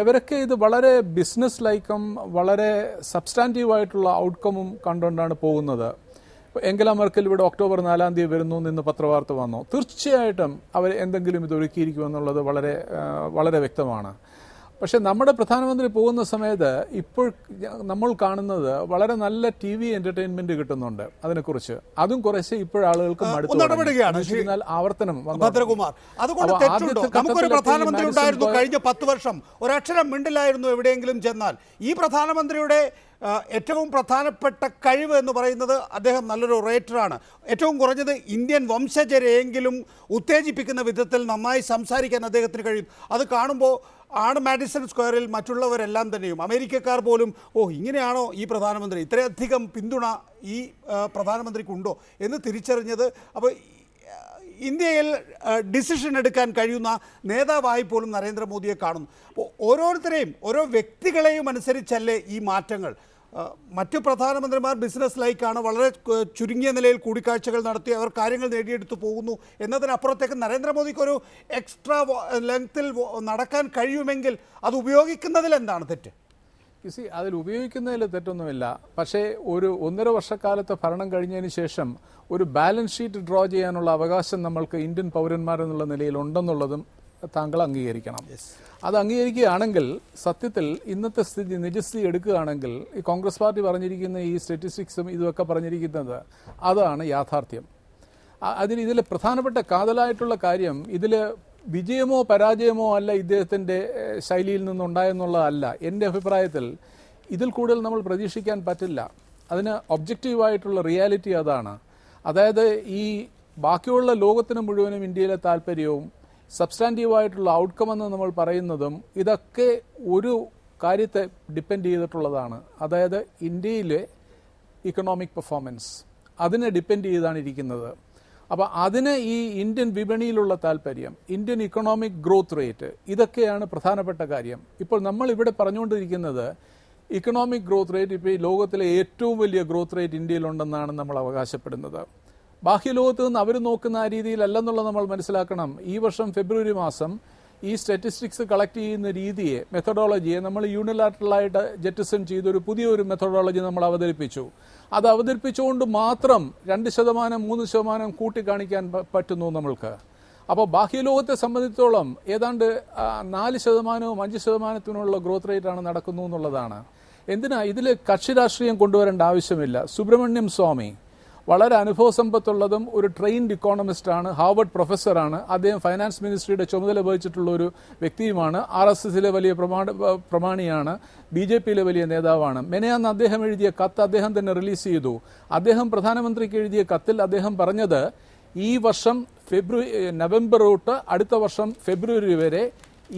ഇവരൊക്കെ ഇത് വളരെ ബിസിനസ് ലൈക്കും വളരെ സബ്സ്റ്റാൻറ്റീവായിട്ടുള്ള ഔട്ട്കമും കണ്ടുകൊണ്ടാണ് പോകുന്നത്. ഏംഗല മെർക്കൽ ഇവിടെ ഒക്ടോബർ 4 വരുന്നു എന്ന് പത്രവാർത്ത വന്നു. തീർച്ചയായിട്ടും അവർ എന്തെങ്കിലും ഇത് ഒരുക്കിയിരിക്കുമെന്നുള്ളത് വളരെ വ്യക്തമാണ്. പക്ഷെ നമ്മുടെ പ്രധാനമന്ത്രി പോകുന്ന സമയത്ത് ഇപ്പോൾ നമ്മൾ കാണുന്നത് വളരെ നല്ല TV എന്റർടൈൻമെന്റ് കിട്ടുന്നുണ്ട്. അതിനെക്കുറിച്ച് അതും കുറച്ച് ഇപ്പോഴാളുകൾക്ക് ആവർത്തനം ഭദ്രകുമാർ, അതുകൊണ്ട് തെറ്റുണ്ടോ? നമുക്കൊരു പ്രധാനമന്ത്രി ഉണ്ടായിരുന്നു കഴിഞ്ഞ 10 വർഷം, ഒരക്ഷരം മിണ്ടില്ലായിരുന്നു എവിടെയെങ്കിലും ചെന്നാൽ. ഈ പ്രധാനമന്ത്രിയുടെ ഏറ്റവും പ്രധാനപ്പെട്ട കഴിവ് എന്ന് പറയുന്നത് അദ്ദേഹം നല്ലൊരു ഒറേറ്ററാണ്. ഏറ്റവും കുറഞ്ഞത് ഇന്ത്യൻ വംശജരെയെങ്കിലും ഉത്തേജിപ്പിക്കുന്ന വിധത്തിൽ നന്നായി സംസാരിക്കാൻ അദ്ദേഹത്തിന് കഴിയും. അത് കാണുമ്പോൾ മാഡിസൺ സ്ക്വയറിൽ മറ്റുള്ളവരെല്ലാം തന്നെയും അമേരിക്കക്കാർ പോലും ഇങ്ങനെയാണോ ഈ പ്രധാനമന്ത്രി, ഇത്രയധികം പിന്തുണ ഈ പ്രധാനമന്ത്രിക്കുണ്ടോ എന്ന് തിരിച്ചറിഞ്ഞത്. അപ്പോൾ ഇന്ത്യയിൽ ഡിസിഷൻ എടുക്കാൻ കഴിയുന്ന നേതാവായി പോലും നരേന്ദ്രമോദിയെ കാണുന്നു. അപ്പോൾ ഓരോരുത്തരെയും ഓരോ വ്യക്തികളെയും അനുസരിച്ചല്ലേ ഈ മാറ്റങ്ങൾ. മറ്റു പ്രധാനമന്ത്രിമാർ ബിസിനസ് ലൈക്കാണ്, വളരെ ചുരുങ്ങിയ നിലയിൽ കൂടിക്കാഴ്ചകൾ നടത്തി അവർ കാര്യങ്ങൾ നേടിയെടുത്തു പോകുന്നു എന്നതിനപ്പുറത്തേക്ക് നരേന്ദ്രമോദിക്കൊരു എക്സ്ട്രാ ലെങ്ത്തിൽ നടക്കാൻ കഴിയുമെങ്കിൽ അത് ഉപയോഗിക്കുന്നതിൽ എന്താണ് തെറ്റ്? അതിൽ ഉപയോഗിക്കുന്നതിൽ തെറ്റൊന്നുമില്ല. പക്ഷേ ഒരു 1.5 വർഷക്കാലത്തെ ഭരണം കഴിഞ്ഞതിന് ശേഷം ഒരു ബാലൻസ് ഷീറ്റ് ഡ്രോ ചെയ്യാനുള്ള അവകാശം നമ്മൾക്ക് ഇന്ത്യൻ പൗരന്മാരെന്നുള്ള നിലയിൽ ഉണ്ടെന്നുള്ളതും താങ്കൾ അംഗീകരിക്കണം. അത് അംഗീകരിക്കുകയാണെങ്കിൽ സത്യത്തിൽ ഇന്നത്തെ സ്ഥിതി നിജസ്ഥിതി എടുക്കുകയാണെങ്കിൽ ഈ കോൺഗ്രസ് പാർട്ടി പറഞ്ഞിരിക്കുന്ന ഈ സ്റ്റാറ്റിസ്റ്റിക്സും ഇതുമൊക്കെ പറഞ്ഞിരിക്കുന്നത് അതാണ് യാഥാർത്ഥ്യം. ഇതിൽ പ്രധാനപ്പെട്ട കാതലായിട്ടുള്ള കാര്യം ഇതിൽ വിജയമോ പരാജയമോ അല്ല ഇദ്ദേഹത്തിൻ്റെ ശൈലിയിൽ നിന്നുണ്ടായെന്നുള്ളതല്ല. എൻ്റെ അഭിപ്രായത്തിൽ ഇതിൽ കൂടുതൽ നമ്മൾ പ്രതീക്ഷിക്കാൻ പറ്റില്ല. അതിന് ഒബ്ജക്റ്റീവായിട്ടുള്ള റിയാലിറ്റി അതാണ്. അതായത് ഈ ബാക്കിയുള്ള ലോകത്തിന് മുഴുവനും ഇന്ത്യയിലെ താല്പര്യവും സബ്സ്റ്റാൻറ്റീവായിട്ടുള്ള ഔട്ട്കം എന്ന് നമ്മൾ പറയുന്നതും ഇതൊക്കെ ഒരു കാര്യത്തെ ഡിപ്പെൻഡ് ചെയ്തിട്ടുള്ളതാണ്. അതായത് ഇന്ത്യയിലെ ഇക്കണോമിക് പെർഫോമൻസ് അതിനെ ഡിപ്പെൻഡ് ചെയ്താണ് ഇരിക്കുന്നത്. അപ്പോൾ അതിന് ഈ ഇന്ത്യൻ വിപണിയിലുള്ള താല്പര്യം, ഇന്ത്യൻ ഇക്കണോമിക് ഗ്രോത്ത് റേറ്റ്, ഇതൊക്കെയാണ് പ്രധാനപ്പെട്ട കാര്യം. ഇപ്പോൾ നമ്മൾ ഇവിടെ പറഞ്ഞുകൊണ്ടിരിക്കുന്നത് ഇക്കണോമിക് ഗ്രോത്ത് റേറ്റ് ഇപ്പോൾ ഈ ലോകത്തിലെ ഏറ്റവും വലിയ ഗ്രോത്ത് റേറ്റ് ഇന്ത്യയിലുണ്ടെന്നാണ് നമ്മൾ അവകാശപ്പെടുന്നത്. ബാഹ്യ ലോകത്ത് നിന്ന് അവർ നോക്കുന്ന ആ രീതിയിലല്ലെന്നുള്ളത് നമ്മൾ മനസ്സിലാക്കണം. ഈ വർഷം ഫെബ്രുവരി മാസം ഈ സ്റ്റാറ്റിസ്റ്റിക്സ് കളക്ട് ചെയ്യുന്ന രീതിയെ, മെത്തഡോളജിയെ നമ്മൾ യൂണിലാറ്ററലായിട്ട് ജെറ്റിസൺ ചെയ്തൊരു പുതിയൊരു മെത്തഡോളജി നമ്മൾ അവതരിപ്പിച്ചു. അത് അവതരിപ്പിച്ചുകൊണ്ട് മാത്രം 2%, 3% കൂട്ടിക്കാണിക്കാൻ പറ്റുന്നു നമ്മൾക്ക്. അപ്പോൾ ബാഹ്യലോകത്തെ സംബന്ധിച്ചോളം ഏതാണ്ട് 4%, 5% ഗ്രോത്ത് റേറ്റാണ് നടക്കുന്നു എന്നുള്ളതാണ്. എന്തിനാ ഇതിൽ കക്ഷി രാഷ്ട്രീയം കൊണ്ടുവരേണ്ട ആവശ്യമില്ല. സുബ്രഹ്മണ്യം സ്വാമി വളരെ അനുഭവസമ്പത്തുള്ളതും ഒരു ട്രെയിൻഡ് ഇക്കോണമിസ്റ്റാണ്, ഹാർവർഡ് പ്രൊഫസറാണ്. അദ്ദേഹം ഫൈനാൻസ് മിനിസ്ട്രിയുടെ ചുമതല വഹിച്ചിട്ടുള്ള ഒരു വ്യക്തിയുമാണ്. RSSലെ വലിയ പ്രമാണിയാണ്, BJPയിലെ വലിയ നേതാവാണ്. മെനയാന്ന് അദ്ദേഹം എഴുതിയ കത്ത് അദ്ദേഹം തന്നെ റിലീസ് ചെയ്തു. അദ്ദേഹം പ്രധാനമന്ത്രിക്ക് എഴുതിയ കത്തിൽ അദ്ദേഹം പറഞ്ഞത് ഈ വർഷം നവംബർ തൊട്ട് അടുത്ത വർഷം ഫെബ്രുവരി വരെ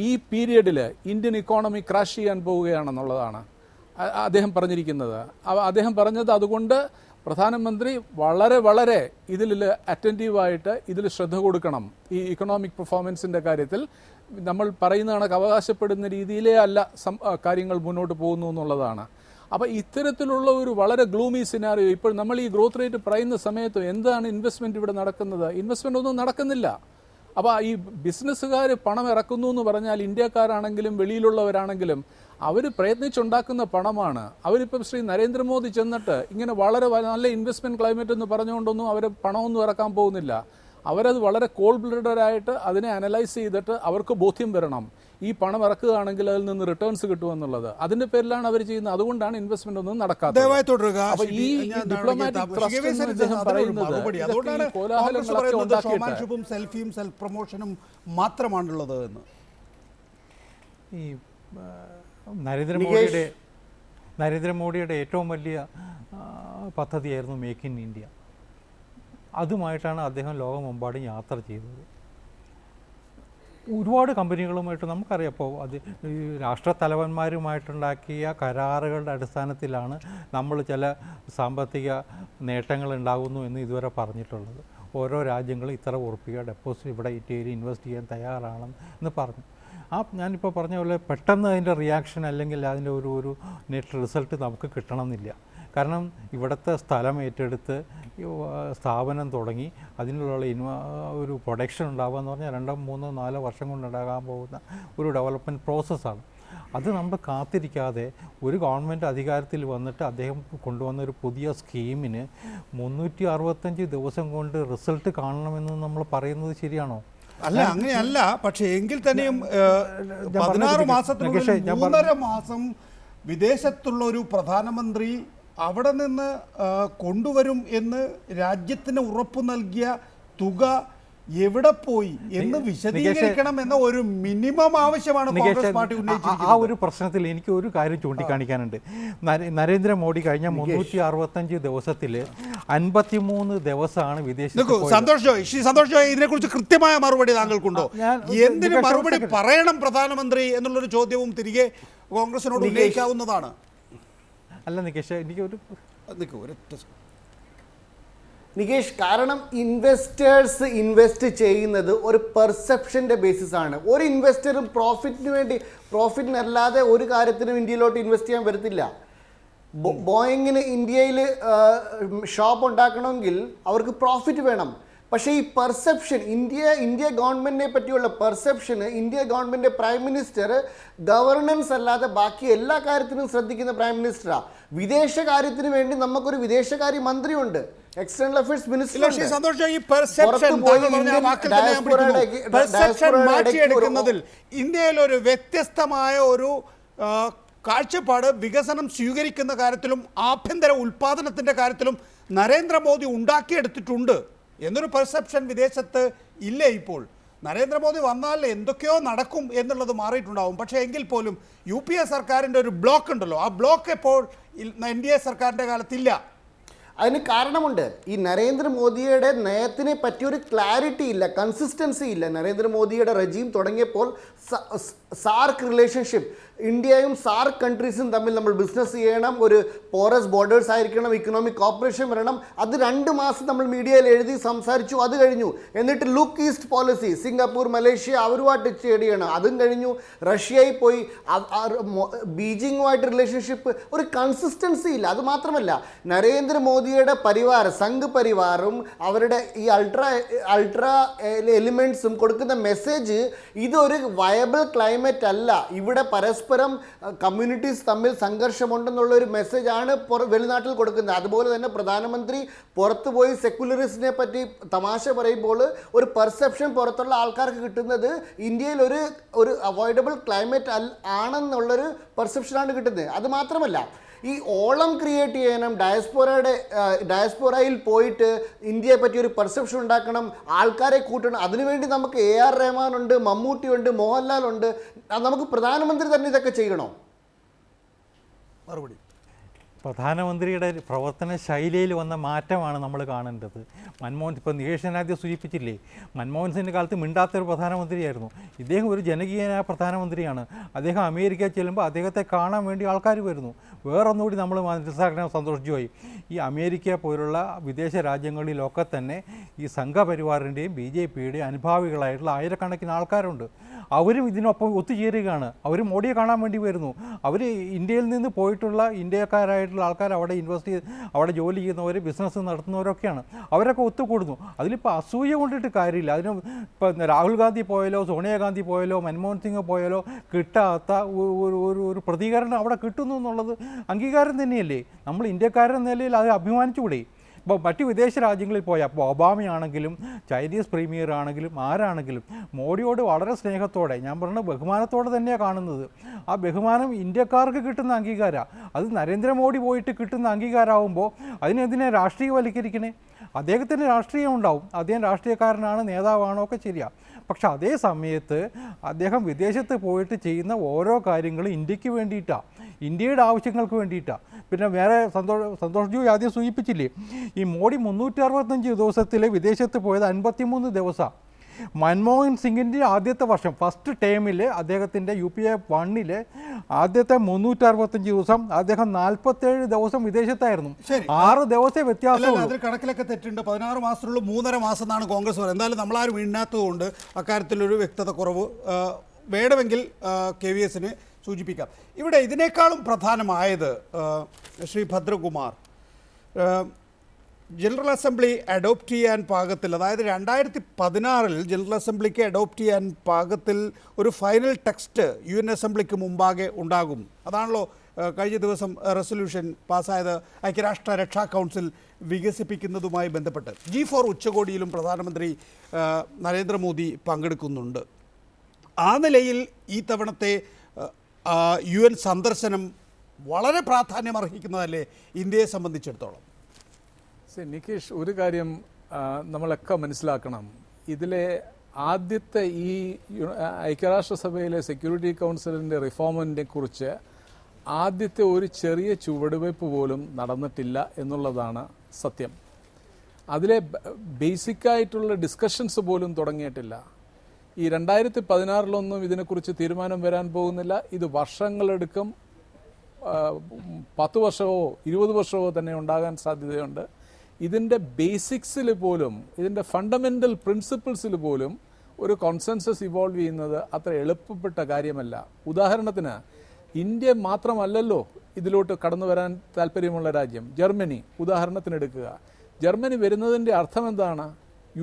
ഈ പീരിയഡിൽ ഇന്ത്യൻ ഇക്കോണമി ക്രാഷ് ചെയ്യാൻ പോവുകയാണെന്നുള്ളതാണ് അദ്ദേഹം പറഞ്ഞിരിക്കുന്നത്. അദ്ദേഹം പറഞ്ഞത് അതുകൊണ്ട് പ്രധാനമന്ത്രി വളരെ ഇതിൽ അറ്റൻറ്റീവായിട്ട് ഇതിൽ ശ്രദ്ധ കൊടുക്കണം. ഈ ഇക്കണോമിക് പെർഫോമൻസിൻ്റെ കാര്യത്തിൽ നമ്മൾ പറയുന്ന കണക്ക് അവകാശപ്പെടുന്ന രീതിയിലേ അല്ല കാര്യങ്ങൾ മുന്നോട്ട് പോകുന്നു എന്നുള്ളതാണ്. അപ്പോൾ ഇത്തരത്തിലുള്ള ഒരു വളരെ ഗ്ലൂമി സിനാറിയോ, ഇപ്പോൾ നമ്മൾ ഈ ഗ്രോത്ത് റേറ്റ് പറയുന്ന സമയത്ത് എന്താണ് ഇൻവെസ്റ്റ്മെൻറ്റ് ഇവിടെ നടക്കുന്നത്? ഇൻവെസ്റ്റ്മെൻ്റ് ഒന്നും നടക്കുന്നില്ല. അപ്പോൾ ഈ ബിസിനസ്സുകാർ പണം ഇറക്കുന്നു എന്ന് പറഞ്ഞാൽ ഇന്ത്യക്കാരാണെങ്കിലും വെളിയിലുള്ളവരാണെങ്കിലും അവർ പ്രയത്നിച്ചുണ്ടാക്കുന്ന പണമാണ്. അവരിപ്പം ശ്രീ നരേന്ദ്രമോദി ചെന്നിട്ട് ഇങ്ങനെ വളരെ നല്ല ഇൻവെസ്റ്റ്മെൻറ്റ് ക്ലൈമറ്റ് എന്ന് പറഞ്ഞുകൊണ്ടൊന്നും അവർ പണമൊന്നും ഇറക്കാൻ പോകുന്നില്ല. അവരത് വളരെ കോൾഡ് ബ്ലഡഡായിട്ട് അതിനെ അനലൈസ് ചെയ്തിട്ട് അവർക്ക് ബോധ്യം വരണം ഈ പണം ഇറക്കുകയാണെങ്കിൽ അതിൽ നിന്ന് റിട്ടേൺസ് കിട്ടുമെന്നുള്ളത്. അതിൻ്റെ പേരിലാണ് അവർ ചെയ്യുന്നത്. അതുകൊണ്ടാണ് ഇൻവെസ്റ്റ്മെന്റ് ഒന്നും നടക്കാത്തത്. അപ്പോൾ ഈ ഡിപ്ലോമാറ്റിക് ട്രസ്റ്റ് എന്ന് അദ്ദേഹം പറയുന്നത് കോലാഹലങ്ങളൊക്കെ ഉണ്ടാക്കിയിട്ട് സെൽഫിയും സെൽഫ് പ്രൊമോഷനും മാത്രമാണുള്ളത് എന്ന് ഈ നരേന്ദ്രമോദിയുടെ ഏറ്റവും വലിയ പദ്ധതിയായിരുന്നു മേക്ക് ഇൻ ഇന്ത്യ. അതുമായിട്ടാണ് അദ്ദേഹം ലോകമെമ്പാടും യാത്ര ചെയ്തത്. ഒരുപാട് കമ്പനികളുമായിട്ട് നമുക്കറിയാം. അപ്പോൾ അത് ഈ രാഷ്ട്രത്തലവന്മാരുമായിട്ടുണ്ടാക്കിയ കരാറുകളുടെ അടിസ്ഥാനത്തിലാണ് നമ്മൾ ചില സാമ്പത്തിക നേട്ടങ്ങൾ ഉണ്ടാകുന്നു എന്ന് ഇതുവരെ പറഞ്ഞിട്ടുള്ളത്. ഓരോ രാജ്യങ്ങളും ഇത്ര ഉറപ്പിക്കുക ഡെപ്പോസിറ്റ് ഇവിടെ ഇന്ത്യയിൽ ഇൻവെസ്റ്റ് ചെയ്യാൻ തയ്യാറാണെന്ന് പറഞ്ഞു. ഞാനിപ്പോൾ പറഞ്ഞ പോലെ പെട്ടെന്ന് അതിൻ്റെ റിയാക്ഷൻ അല്ലെങ്കിൽ അതിൻ്റെ ഒരു നെറ്റ് റിസൾട്ട് നമുക്ക് കിട്ടണമെന്നില്ല. കാരണം ഇവിടുത്തെ സ്ഥലം ഏറ്റെടുത്ത് സ്ഥാപനം തുടങ്ങി അതിനുള്ള ഒരു പ്രൊഡക്ഷൻ ഉണ്ടാവുക എന്ന് പറഞ്ഞാൽ 2, 3, 4 വർഷം കൊണ്ടുണ്ടാകാൻ പോകുന്ന ഒരു ഡെവലപ്മെൻറ്റ് പ്രോസസ്സാണ്. അത് നമ്മൾ കാത്തിരിക്കാതെ ഒരു ഗവൺമെൻറ് അധികാരത്തിൽ വന്നിട്ട് അദ്ദേഹം കൊണ്ടുവന്ന ഒരു പുതിയ സ്കീമിന് 365 ദിവസം കൊണ്ട് റിസൾട്ട് കാണണമെന്ന് നമ്മൾ പറയുന്നത് ശരിയാണോ? അല്ല, അങ്ങനെയല്ല. പക്ഷേ എങ്കിൽ തന്നെയും 16 മാസത്തിനുള്ളിൽ 3.5 മാസം വിദേശത്തുള്ള ഒരു പ്രധാനമന്ത്രി അവിടെ നിന്ന് കൊണ്ടുവരും എന്ന് രാജ്യത്തിന് ഉറപ്പ് നൽകിയ തുക എവിടെ പോയി എന്ന് വിശദീകരിക്കണം എന്ന ഒരു മിനിമം ആവശ്യമാണ് കോൺഗ്രസ് പാർട്ടി ഉന്നയിച്ചിരിക്കുന്നത്. ആ ഒരു പ്രശ്നത്തിൽ എനിക്ക് ഒരു കാര്യം ചൂണ്ടിക്കാണിക്കാനുണ്ട്. നരേന്ദ്രമോദി കഴിഞ്ഞ 365 ദിവസത്തിൽ 53 ദിവസമാണ് വിദേശത്ത്. സന്തോഷ് ജോയ്, ഇതിനെക്കുറിച്ച് കൃത്യമായ മറുപടി താങ്കൾക്കുണ്ടോ? എന്തിന് മറുപടി പറയണം പ്രധാനമന്ത്രി എന്നുള്ളൊരു ചോദ്യവും തിരികെ കോൺഗ്രസിനോട് ഉന്നയിക്കാവുന്നതാണ്. അല്ല നികേഷ്, എനിക്കൊരു നികേഷ്, കാരണം ഇൻവെസ്റ്റേഴ്സ് ഇൻവെസ്റ്റ് ചെയ്യുന്നത് ഒരു പെർസെപ്ഷൻ്റെ ബേസിസാണ്. ഒരു ഇൻവെസ്റ്ററും പ്രോഫിറ്റിനല്ലാതെ ഒരു കാര്യത്തിനും ഇന്ത്യയിലോട്ട് ഇൻവെസ്റ്റ് ചെയ്യാൻ വരത്തില്ല. ബോയിങ്ങിന് ഇന്ത്യയിൽ ഷോപ്പ് ഉണ്ടാക്കണമെങ്കിൽ അവർക്ക് പ്രോഫിറ്റ് വേണം. പക്ഷേ ഈ പെർസെപ്ഷൻ, ഇന്ത്യ ഗവൺമെൻറ്റിനെ പറ്റിയുള്ള പെർസെപ്ഷന്, India government prime minister governance അല്ലാതെ ബാക്കി എല്ലാ കാര്യത്തിനും ശ്രദ്ധിക്കുന്ന പ്രൈം മിനിസ്റ്ററാണ്. വിദേശകാര്യത്തിന് വേണ്ടി നമുക്കൊരു വിദേശകാര്യ മന്ത്രിയുണ്ട്, എക്സ്റ്റേണൽ അഫയേഴ്സ് മിനിസ്റ്റർ. മാറ്റിയെടുക്കുന്നതിൽ ഇന്ത്യയിൽ ഒരു വ്യത്യസ്തമായ ഒരു കാഴ്ചപ്പാട് വികസനം സ്വീകരിക്കുന്ന കാര്യത്തിലും ആഭ്യന്തര ഉൽപാദനത്തിൻ്റെ കാര്യത്തിലും നരേന്ദ്രമോദി ഉണ്ടാക്കിയെടുത്തിട്ടുണ്ട് എന്നൊരു പെർസെപ്ഷൻ വിദേശത്ത് ഇല്ലേ ഇപ്പോൾ? നരേന്ദ്രമോദി വന്നാൽ എന്തൊക്കെയോ നടക്കും എന്നുള്ളത് മാറിയിട്ടുണ്ടാവും. പക്ഷേ എങ്കിൽ പോലും UPA സർക്കാരിൻ്റെ ഒരു ബ്ലോക്ക് ഉണ്ടല്ലോ, ആ ബ്ലോക്ക് ഇപ്പോൾ NDA സർക്കാരിൻ്റെ കാലത്തില്ല. അതിന് കാരണമുണ്ട്. ഈ നരേന്ദ്രമോദിയുടെ നയത്തിനെ പറ്റിയൊരു ക്ലാരിറ്റി ഇല്ല, കൺസിസ്റ്റൻസി ഇല്ല. നരേന്ദ്രമോദിയുടെ റെജീം തുടങ്ങിയപ്പോൾ സാർക്ക് റിലേഷൻഷിപ്പ്, ഇന്ത്യയും സാർക്ക് കൺട്രീസും തമ്മിൽ നമ്മൾ ബിസിനസ് ചെയ്യണം, ഒരു പോറസ് ബോർഡേഴ്സ് ആയിരിക്കണം, ഇക്കണോമിക് കോപ്പറേഷൻ വരണം. അത് 2 മാസം നമ്മൾ മീഡിയയിൽ എഴുതി സംസാരിച്ചു, അത് കഴിഞ്ഞു. എന്നിട്ട് look east policy, Singapore, Malaysia അവരുമായിട്ട് ചെയ്യണം, അതും കഴിഞ്ഞു. റഷ്യയിൽ പോയി, ബീജിങ്ങുമായിട്ട് റിലേഷൻഷിപ്പ്, ഒരു കൺസിസ്റ്റൻസി ഇല്ല. അത് മാത്രമല്ല, നരേന്ദ്രമോദിയുടെ പരിവാർ, സംഘ് പരിവാറും അവരുടെ ഈ അൾട്രാ എലിമെൻറ്റ്സും കൊടുക്കുന്ന മെസ്സേജ് ഇതൊരു വയബിൾ ക്ലൈമറ്റ് അല്ല, ഇവിടെ പരസ്പരം കമ്മ്യൂണിറ്റീസ് തമ്മിൽ സംഘർഷമുണ്ടെന്നുള്ള ഒരു മെസ്സേജാണ് വെളിനാട്ടിൽ കൊടുക്കുന്നത്. അതുപോലെ തന്നെ പ്രധാനമന്ത്രി പുറത്തു പോയി സെക്യുലറിസ്റ്റിനെ പറ്റി തമാശ പറയുമ്പോൾ ഒരു പെർസെപ്ഷൻ പുറത്തുള്ള ആൾക്കാർക്ക് കിട്ടുന്നത് ഇന്ത്യയിൽ ഒരു അവോയ്ഡബിൾ ക്ലൈമറ്റ് ആണെന്നുള്ളൊരു പെർസെപ്ഷനാണ് കിട്ടുന്നത്. അത് മാത്രമല്ല, ഈ ഓളം ക്രിയേറ്റ് ചെയ്യണം, ഡയസ്പോറയിൽ പോയിട്ട് ഇന്ത്യയെ പറ്റി ഒരു പെർസെപ്ഷൻ ഉണ്ടാക്കണം, ആൾക്കാരെ കൂട്ടണം. അതിനുവേണ്ടി നമുക്ക് AR റഹ്മാനുണ്ട്, മമ്മൂട്ടിയുണ്ട്, മോഹൻലാലുണ്ട്. നമുക്ക് പ്രധാനമന്ത്രി തന്നെ ഇതൊക്കെ ചെയ്യണോ? മറുപടി. പ്രധാനമന്ത്രിയുടെ പ്രവർത്തന ശൈലിയിൽ വന്ന മാറ്റമാണ് നമ്മൾ കാണേണ്ടത്. ഇപ്പോൾ നികേഷൻ ആദ്യം സൂചിപ്പിച്ചില്ലേ, മൻമോഹൻ സിംഗിൻ്റെ കാലത്ത് മിണ്ടാത്തൊരു പ്രധാനമന്ത്രിയായിരുന്നു. ഇദ്ദേഹം ഒരു ജനകീയനായ പ്രധാനമന്ത്രിയാണ്. അദ്ദേഹം അമേരിക്കയിൽ ചെല്ലുമ്പോൾ അദ്ദേഹത്തെ കാണാൻ വേണ്ടി ആൾക്കാർ വരുന്നു. വേറൊന്നുകൂടി നമ്മൾ മനസ്സിലാക്കാൻ സന്തോഷിച്ചു പോയി, ഈ അമേരിക്ക പോലുള്ള വിദേശ രാജ്യങ്ങളിലൊക്കെ തന്നെ ഈ സംഘപരിവാറിൻ്റെയും BJPയുടെയും അനുഭാവികളായിട്ടുള്ള ആയിരക്കണക്കിന് ആൾക്കാരുണ്ട്. അവരും ഇതിനൊപ്പം ഒത്തുചേരുകയാണ്. അവർ മോഡിയെ കാണാൻ വേണ്ടി വരുന്നു. അവർ ഇന്ത്യയിൽ നിന്ന് പോയിട്ടുള്ള ഇന്ത്യക്കാരായിട്ടുള്ള ആൾക്കാർ അവിടെ ഇൻവെസ്റ്റ് ചെയ്ത് അവിടെ ജോലി ചെയ്യുന്നവർ, ബിസിനസ് നടത്തുന്നവരൊക്കെയാണ്. അവരൊക്കെ ഒത്തുകൂടുന്നു. അതിലിപ്പോൾ അസൂയ കൊണ്ടിട്ട് കാര്യമില്ല. അതിന് ഇപ്പം രാഹുൽ ഗാന്ധി പോയാലോ, സോണിയാഗാന്ധി പോയാലോ, മൻമോഹൻ സിംഗ് പോയാലോ കിട്ടാത്ത ഒരു പ്രതികരണം അവിടെ കിട്ടുന്നു എന്നുള്ളത് അംഗീകാരം തന്നെയല്ലേ. നമ്മൾ ഇന്ത്യക്കാരെന്ന നിലയിൽ അത് അഭിമാനിച്ചുകൂടെ? ഇപ്പോൾ മറ്റ് വിദേശ രാജ്യങ്ങളിൽ പോയാൽ, അപ്പോൾ ഒബാമയാണെങ്കിലും ചൈനീസ് പ്രീമിയർ ആണെങ്കിലും ആരാണെങ്കിലും മോഡിയോട് വളരെ സ്നേഹത്തോടെ, ഞാൻ പറഞ്ഞ ബഹുമാനത്തോടെ തന്നെയാണ് കാണുന്നത്. ആ ബഹുമാനം ഇന്ത്യക്കാർക്ക് കിട്ടുന്ന അംഗീകാരമാണ്. അത് നരേന്ദ്രമോദി പോയിട്ട് കിട്ടുന്ന അംഗീകാരമാകുമ്പോൾ അതിനെന്തിനെ രാഷ്ട്രീയവൽക്കരിക്കണേ? അദ്ദേഹത്തിന് രാഷ്ട്രീയം ഉണ്ടാവും, അദ്ദേഹം രാഷ്ട്രീയക്കാരനാണ്, നേതാവാണോ ഒക്കെ ശരിയാണ്. പക്ഷെ അതേ സമയത്ത് അദ്ദേഹം വിദേശത്ത് പോയിട്ട് ചെയ്യുന്ന ഓരോ കാര്യങ്ങളും ഇന്ത്യക്ക് വേണ്ടിയിട്ടാണ്, ഇന്ത്യയുടെ ആവശ്യങ്ങൾക്ക് വേണ്ടിയിട്ടാണ്. പിന്നെ വേറെ സന്തോഷ് ജി ആദ്യം സൂചിപ്പിച്ചില്ലേ, ഈ മോഡി 365 ദിവസത്തിൽ വിദേശത്ത് പോയത് 53 ദിവസമാണ്. മൻമോഹൻ സിംഗിൻ്റെ ആദ്യത്തെ വർഷം, ഫസ്റ്റ് ടേമിൽ അദ്ദേഹത്തിൻ്റെ UPA 1 ആദ്യത്തെ 365 ദിവസം അദ്ദേഹം 47 ദിവസം വിദേശത്തായിരുന്നു. 6 ദിവസത്തെ വ്യത്യാസം. അതിൽ കണക്കിലൊക്കെ തെറ്റുണ്ട്. 16 മാസത്തിലുള്ള 3.5 മാസം എന്നാണ് കോൺഗ്രസ് പറയുന്നത്. എന്തായാലും നമ്മളാരും വീണാത്തതുകൊണ്ട് അക്കാര്യത്തിലൊരു വ്യക്തത കുറവ് വേണമെങ്കിൽ KVSന് സൂചിപ്പിക്കാം. ഇവിടെ ഇതിനേക്കാളും പ്രധാനമായത് Shri Bhadrakumar, General Assembly adopt ചെയ്യാൻ പാകത്തിൽ, അതായത് 2016 ജനറൽ അസംബ്ലിക്ക് അഡോപ്റ്റ് ചെയ്യാൻ പാകത്തിൽ ഒരു ഫൈനൽ ടെക്സ്റ്റ് UN അസംബ്ലിക്ക് മുമ്പാകെ ഉണ്ടാകും. അതാണല്ലോ കഴിഞ്ഞ ദിവസം റെസൊല്യൂഷൻ പാസ്സായത് ഐക്യരാഷ്ട്ര രക്ഷാ കൗൺസിൽ വികസിപ്പിക്കുന്നതുമായി ബന്ധപ്പെട്ട്. G4 ഉച്ചകോടിയിലും പ്രധാനമന്ത്രി നരേന്ദ്രമോദി പങ്കെടുക്കുന്നുണ്ട്. ആ നിലയിൽ ഈ തവണത്തെ UN സന്ദർശനം വളരെ പ്രാധാന്യമർഹിക്കുന്നതല്ലേ ഇന്ത്യയെ സംബന്ധിച്ചിടത്തോളം? നികേഷ്, ഒരു കാര്യം നമ്മളൊക്കെ മനസ്സിലാക്കണം. ഇതിലെ ആദ്യത്തെ ഈ ഐക്യരാഷ്ട്രസഭയിലെ സെക്യൂരിറ്റി കൗൺസിലിൻ്റെ റിഫോമിനെ കുറിച്ച് ആദ്യത്തെ ഒരു ചെറിയ ചുവടുവയ്പ് പോലും നടന്നിട്ടില്ല എന്നുള്ളതാണ് സത്യം. അതിലെ ബേസിക്കായിട്ടുള്ള ഡിസ്കഷൻസ് പോലും തുടങ്ങിയിട്ടില്ല. ഈ 2016 ഇതിനെക്കുറിച്ച് തീരുമാനം വരാൻ പോകുന്നില്ല. ഇത് വർഷങ്ങളെടുക്കും. 10 വർഷമോ 20 വർഷമോ തന്നെ ഉണ്ടാകാൻ സാധ്യതയുണ്ട്. ഇതിൻ്റെ ബേസിക്സിൽ പോലും, ഇതിൻ്റെ ഫണ്ടമെൻ്റൽ പ്രിൻസിപ്പിൾസിൽ പോലും ഒരു കോൺസെൻസസ് ഇവോൾവ് ചെയ്യുന്നത് അത്ര എളുപ്പപ്പെട്ട കാര്യമല്ല. ഉദാഹരണത്തിന്, ഇന്ത്യ മാത്രമല്ലല്ലോ ഇതിലോട്ട് കടന്നു വരാൻ താല്പര്യമുള്ള രാജ്യം. ജർമ്മനി ഉദാഹരണത്തിനെടുക്കുക. ജർമ്മനി വരുന്നതിൻ്റെ അർത്ഥം എന്താണ്?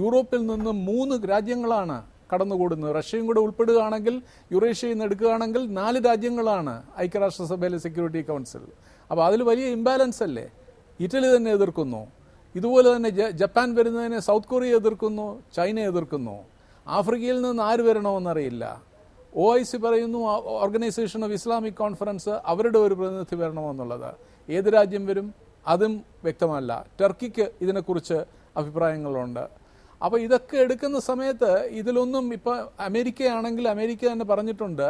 യൂറോപ്പിൽ നിന്ന് 3 രാജ്യങ്ങളാണ് കടന്നുകൂടുന്നത്. റഷ്യയും കൂടെ ഉൾപ്പെടുകയാണെങ്കിൽ, യുറേഷ്യയിൽ നിന്ന് എടുക്കുകയാണെങ്കിൽ 4 രാജ്യങ്ങളാണ് ഐക്യരാഷ്ട്രസഭയിലെ സെക്യൂരിറ്റി കൗൺസിൽ. അപ്പോൾ അതിൽ വലിയ ഇംബാലൻസ് അല്ലേ? ഇറ്റലി തന്നെ എതിർക്കുന്നു. ഇതുപോലെ തന്നെ ജപ്പാൻ വരുന്നതിനെ സൗത്ത് കൊറിയ എതിർക്കുന്നു, ചൈന എതിർക്കുന്നു. ആഫ്രിക്കയിൽ നിന്ന് ആര് വരണമെന്നറിയില്ല. OIC പറയുന്നു, ഓർഗനൈസേഷൻ ഓഫ് ഇസ്ലാമിക് കോൺഫറൻസ്, അവരുടെ ഒരു പ്രതിനിധി വരണമെന്നുള്ളത്. ഏത് രാജ്യം വരും അതും വ്യക്തമല്ല. ടർക്കിക്ക് ഇതിനെക്കുറിച്ച് അഭിപ്രായങ്ങളുണ്ട്. അപ്പോൾ ഇതൊക്കെ എടുക്കുന്ന സമയത്ത് ഇതിലൊന്നും ഇപ്പോൾ അമേരിക്കയാണെങ്കിൽ അമേരിക്ക തന്നെ പറഞ്ഞിട്ടുണ്ട്,